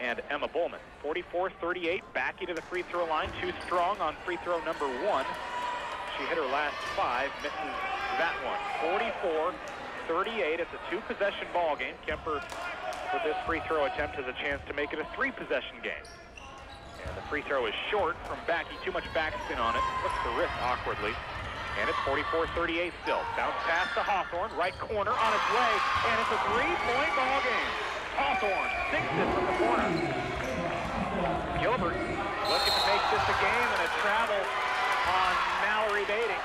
and Emma Bowman. 44-38, Backey to the free throw line, too strong on free throw number 1. She hit her last 5, misses that one. 44-38, it's a 2-possession ball game. Kemper, with this free throw attempt, has a chance to make it a 3-possession game. And the free throw is short from Backey, too much backspin on it, flips the wrist awkwardly. And it's 44-38 still. Bounce pass to Hawthorne, right corner on its way, and it's a 3-point ball game. Hawthorne sinks it from the corner. Gilbert looking to make this a game, and a travel on Mallory Bating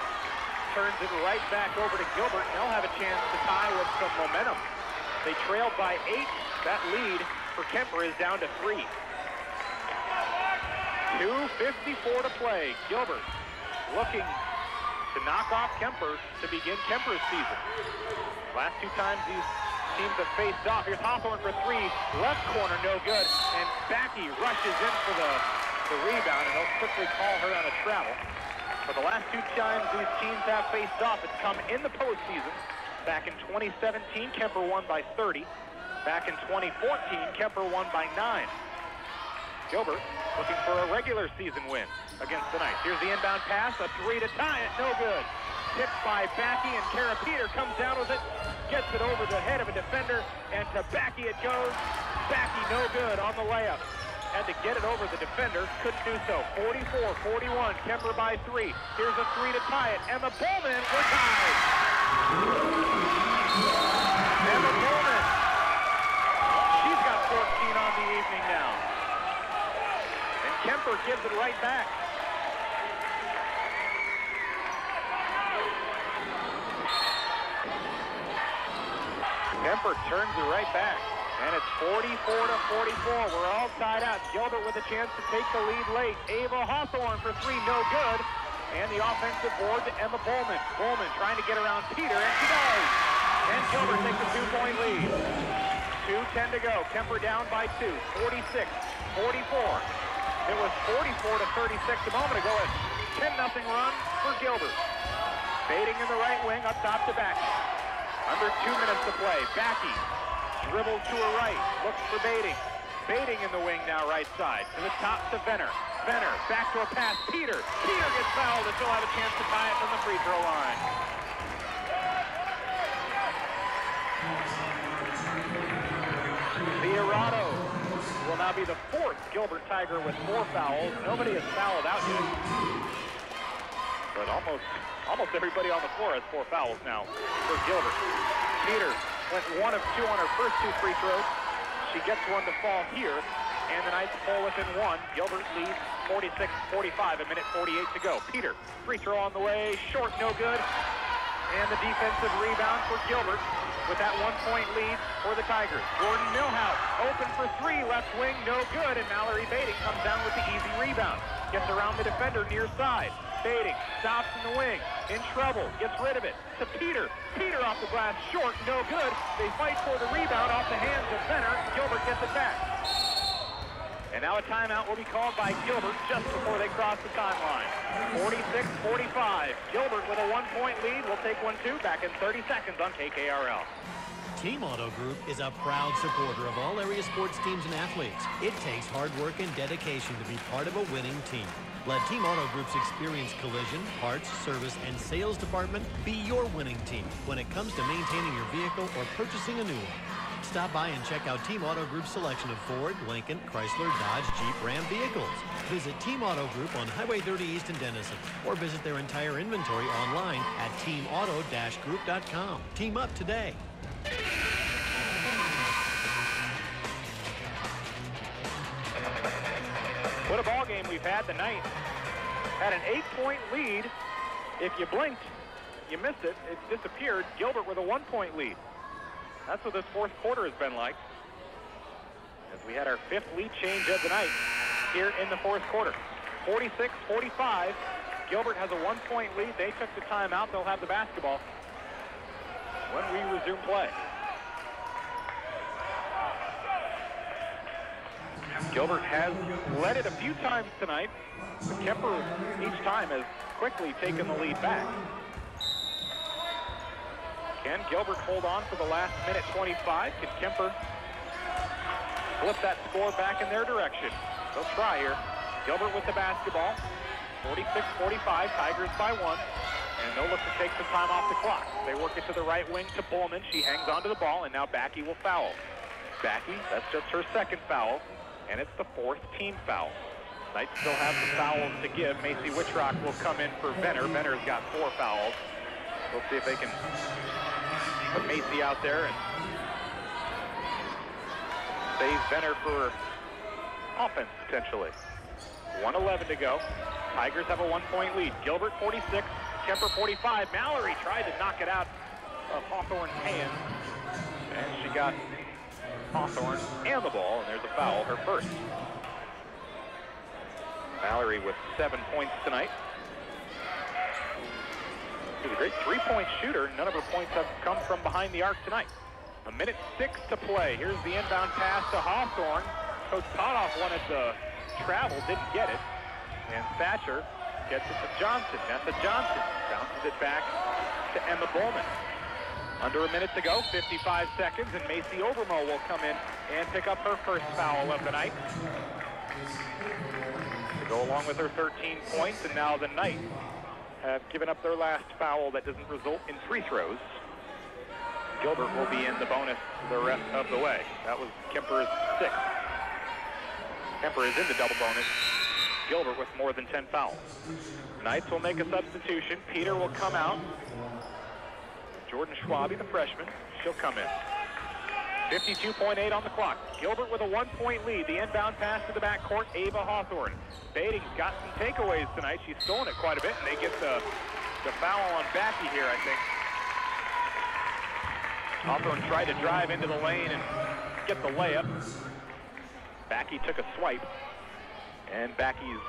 turns it right back over to Gilbert, and they'll have a chance to tie with some momentum. They trailed by 8. That lead for Kemper is down to 3. 2:54 to play. Gilbert looking to knock off Kemper to begin Kemper's season. Last 2 times these teams have faced off. Here's Hawthorne for 3. Left corner, no good. And Backey rushes in for the rebound, and they'll quickly call her on a travel. For the last 2 times these teams have faced off, it's come in the postseason. Back in 2017, Kemper won by 30. Back in 2014, Kemper won by 9. Gilbert looking for a regular season win against the Knights. Here's the inbound pass, a 3 to tie it, no good. Tipped by Backey, and Kara Peter comes down with it, gets it over the head of a defender, and to Backey it goes. Backey no good on the layup. Had to get it over the defender, couldn't do so. 44-41, Kemper by 3. Here's a 3 to tie it. Emma Bowman, we're tied. Emma Bowman. She's got 14 on the evening now. And Kemper gives it right back. Kemper turns it right back. And it's 44-44. We're all tied out. Gilbert with a chance to take the lead late. Ava Hawthorne for 3, no good. And the offensive board to Emma Bowman. Bowman trying to get around Peter, and she does. And Gilbert takes a 2-point lead. 2:10 to go. Kemper down by 2. 46-44. It was 44-36 a moment ago. A 10-0 run for Gilbert. Fading in the right wing, up top to Backey. Under 2 minutes to play. Backey dribbles to her right, looks for Bating. Bating in the wing now, right side. To the top to Venner. Venner, back to a pass. Peter. Peter gets fouled, and she'll have a chance to tie it from the free throw line. Fiorado will now be the fourth Gilbert Tiger with 4 fouls. Nobody has fouled out yet. But almost everybody on the floor has 4 fouls now for Gilbert. Peter went 1 of 2 on her first 2 free throws. She gets one to fall here, and the Knights pull within 1. Gilbert leads 46-45, a minute 48 to go. Peter, free throw on the way, short, no good. And the defensive rebound for Gilbert with that 1-point lead for the Tigers. Jordan Millhouse, open for 3, left wing, no good, and Mallory Bading comes down with the easy rebound. Gets around the defender near side. Bading stops in the wing, in trouble, gets rid of it to Peter. Peter off the glass, short, no good. They fight for the rebound off the hands of Venner. Gilbert gets it back. And now a timeout will be called by Gilbert just before they cross the timeline. 46-45. Gilbert with a 1-point lead. We'll take 1-2 back in 30 seconds on KKRL. Team Auto Group is a proud supporter of all area sports teams and athletes. It takes hard work and dedication to be part of a winning team. Let Team Auto Group's experienced collision, parts, service, and sales department be your winning team when it comes to maintaining your vehicle or purchasing a new one. Stop by and check out Team Auto Group's selection of Ford, Lincoln, Chrysler, Dodge, Jeep, Ram vehicles. Visit Team Auto Group on Highway 30 East in Denison, or visit their entire inventory online at teamauto-group.com. Team up today. What a ball game we've had. The Knights had an 8-point lead. If you blinked, you missed it. It disappeared. Gilbert with a 1-point lead. That's what this fourth quarter has been like, as we had our 5th lead change of the night here in the fourth quarter. 46-45. Gilbert has a 1-point lead. They took the timeout. They'll have the basketball when we resume play. Gilbert has led it a few times tonight, but Kemper each time has quickly taken the lead back. Can Gilbert hold on for the last minute 25? Can Kemper flip that score back in their direction? They'll try here. Gilbert with the basketball. 46-45, Tigers by 1. And they'll look to take some time off the clock. They work it to the right wing to Bowman. She hangs onto the ball, and now Backey will foul. Backey, that's just her 2nd foul, and it's the 4th team foul. Knights still have the fouls to give. Macy Wittrock will come in for Venner. Venner's got 4 fouls. We'll see if they can put Macy out there and save Venner for offense, potentially. 1:11 to go. Tigers have a 1-point lead. Gilbert 46, Kemper 45. Mallory tried to knock it out of Hawthorne's hand, and she got Hawthorne and the ball, and there's a foul, her first. Mallory with 7 points tonight. She's a great 3-point shooter. None of her points have come from behind the arc tonight. A minute 6 to play. Here's the inbound pass to Hawthorne. Coach Potoff wanted the travel, didn't get it. And Thatcher gets it to Johnson. Nessa Johnson bounces it back to Emma Bowman. Under a minute to go, 55 seconds, and Macy Overmo will come in and pick up her first foul of the night. To go along with her 13 points, and now the Knights have given up their last foul that doesn't result in free throws. Gilbert will be in the bonus the rest of the way. That was Kemper's 6th. Kemper is in the double bonus. Gilbert with more than 10 fouls. Knights will make a substitution. Peter will come out. Jordan Schwabe, the freshman, she'll come in. 52.8 on the clock. Gilbert with a 1-point lead. The inbound pass to the backcourt, Ava Hawthorne. Bading's got some takeaways tonight. She's stolen it quite a bit, and they get the foul on Backey here, I think. Hawthorne tried to drive into the lane and get the layup. Backey took a swipe, and Backey's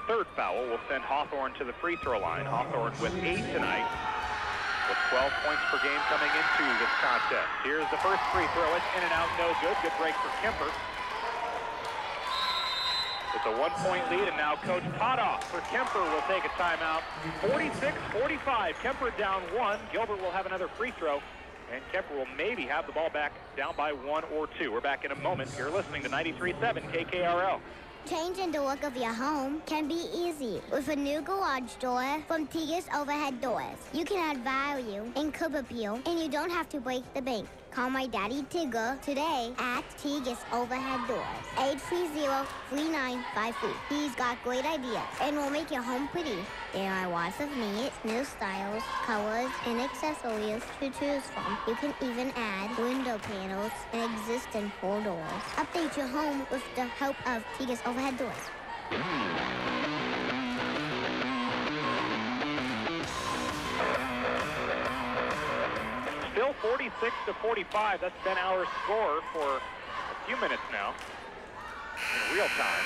3rd foul will send Hawthorne to the free throw line. Hawthorne with 8 tonight, with 12 points per game coming into this contest. Here's the first free throw. It's in and out, no good. Good break for Kemper. It's a 1-point lead, and now Coach Potoff for Kemper will take a timeout. 46-45, Kemper down 1. Gilbert will have another free throw, and Kemper will maybe have the ball back down by 1 or 2. We're back in a moment. You're listening to 93.7 KKRL. Changing the look of your home can be easy with a new garage door from Tigers Overhead Doors. You can add value and curb appeal, and you don't have to break the bank. Call my daddy Tigger today at Tigger's Overhead Doors. 830-3953. He's got great ideas and will make your home pretty. There are lots of neat new styles, colors, and accessories to choose from. You can even add window panels and existing 4 doors. Update your home with the help of Tigger's Overhead Doors. Still 46-45. That's been our score for a few minutes now in real time.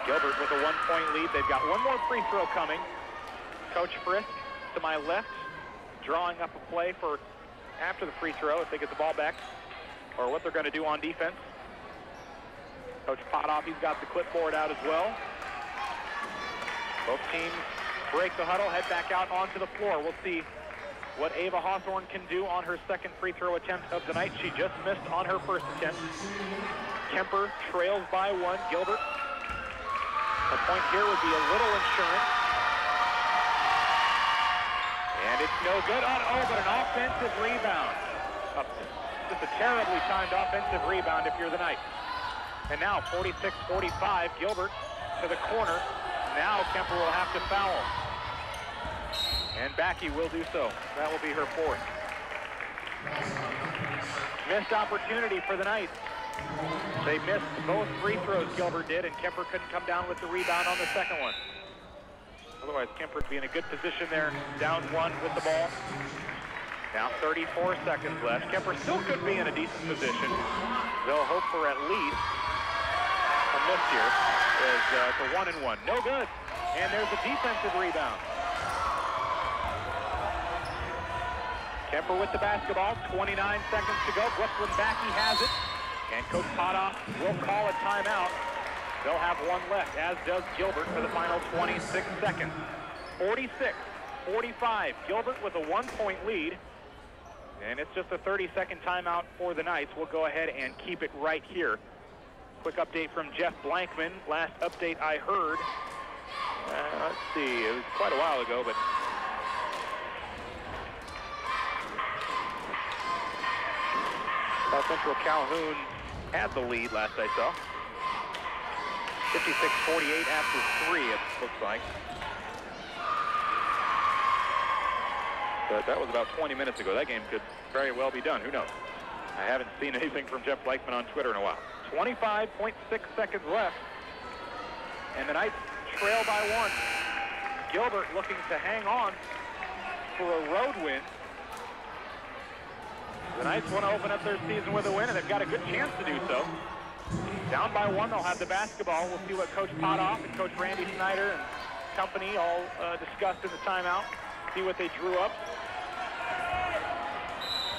Gilbert with a 1-point lead. They've got one more free throw coming. Coach Frisk to my left, drawing up a play for after the free throw if they get the ball back, or what they're going to do on defense. Coach Potoff, he's got the clipboard out as well. Both teams break the huddle, head back out onto the floor. We'll see what Ava Hawthorne can do on her second free throw attempt of the night. She just missed on her first attempt. Kemper trails by 1. Gilbert. A point here would be a little insurance. And it's no good. Oh, but an offensive rebound. Just a terribly timed offensive rebound if you're the Knights. And now 46-45, Gilbert to the corner. Now Kemper will have to foul. And Backey will do so. That will be her 4th. Missed opportunity for the Knights. They missed both free throws, Gilbert did, and Kemper couldn't come down with the rebound on the second one. Otherwise, Kemper would be in a good position there, down 1 with the ball. Now 34 seconds left. Kemper still could be in a decent position. They'll hope for at least a miss here. It's a 1-and-1. No good. And there's a defensive rebound. Kemper with the basketball. 29 seconds to go. Brooklyn Backey has it. And Coach Potoff will call a timeout. They'll have 1 left, as does Gilbert for the final 26 seconds. 46-45. Gilbert with a 1-point lead. And it's just a 30-second timeout for the Knights. We'll go ahead and keep it right here. Quick update from Jeff Blankman. Last update I heard, let's see, it was quite a while ago, but South Central Calhoun had the lead last I saw. 56-48 after 3, it looks like. But that was about 20 minutes ago. That game could very well be done. Who knows? I haven't seen anything from Jeff Blankman on Twitter in a while. 25.6 seconds left. And the Knights trail by 1. Gilbert looking to hang on for a road win. The Knights want to open up their season with a win, and they've got a good chance to do so. Down by 1, they'll have the basketball. We'll see what Coach Potoff and Coach Randy Snyder and company all discussed in the timeout. See what they drew up.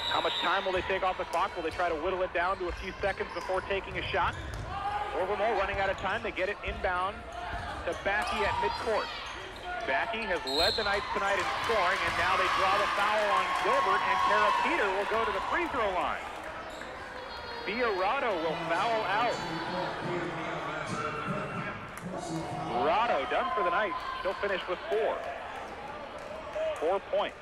How much time will they take off the clock? Will they try to whittle it down to a few seconds before taking a shot? Overmore running out of time. They get it inbound to Backey at midcourt. Backey has led the Knights tonight in scoring, and now they draw the foul on Gilbert, and Kara Peter will go to the free throw line. Fiorado will foul out. Rado done for the Knights. She'll finish with 4. 4 points.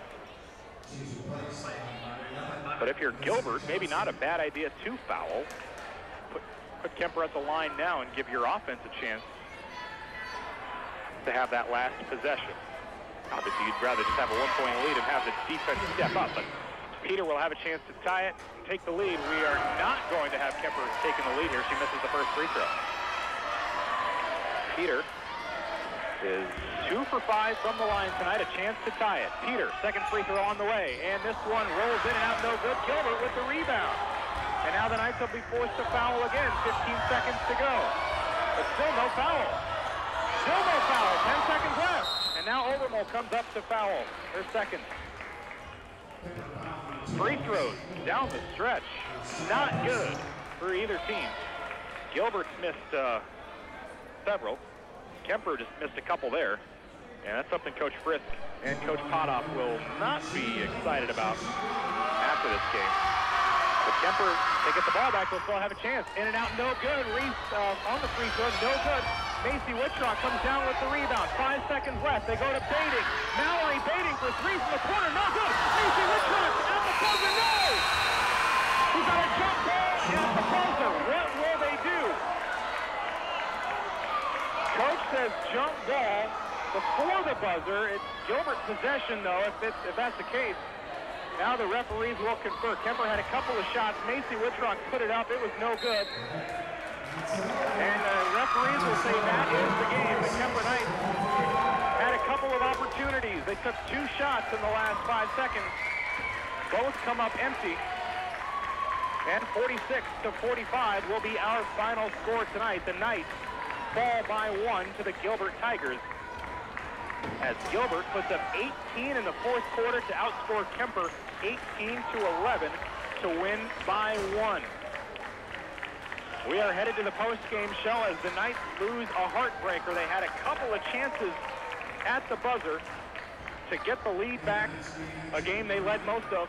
But if you're Gilbert, maybe not a bad idea to foul. Put Kemper at the line now and give your offense a chance to have that last possession. Obviously, you'd rather just have a 1-point lead and have the defense step up, but Peter will have a chance to tie it and take the lead. We are not going to have Kemper taking the lead here. She misses the first free throw. Peter is 2 for 5 from the line tonight, a chance to tie it. Peter, second free throw on the way, and this one rolls in and out, no good. Gilbert with the rebound. And now the Knights will be forced to foul again, 15 seconds to go. But still no foul. Still no foul, 10 seconds left. And now Overmore comes up to foul, her second. Free throws down the stretch, not good for either team. Gilbert's missed several. Kemper just missed a couple there. And that's something Coach Frisk and Coach Potoff will not be excited about after this game. But Kemper, they get the ball back, they'll still have a chance. In and out, no good. Reese on the free throw, no good. Macy Wittrock comes down with the rebound. 5 seconds left. They go to Baiting. Mallory Baiting for 3 from the corner, no good. Macy Wittrock at the buzzer, no! He's got a jump ball at the buzzer. What will they do? Coach says jump ball before the buzzer. It's Gilbert possession, though, if that's the case. Now the referees will confer. Kemper had a couple of shots. Macy Woodrock put it up. It was no good. And the referees will say that is the game. The Kemper Knights had a couple of opportunities. They took 2 shots in the last 5 seconds. Both come up empty. And 46-45 will be our final score tonight. The Knights fall by 1 to the Gilbert Tigers, as Gilbert puts up 18 in the 4th quarter to outscore Kemper 18-11 to win by 1. We are headed to the post-game show as the Knights lose a heartbreaker. They had a couple of chances at the buzzer to get the lead back, a game they led most of.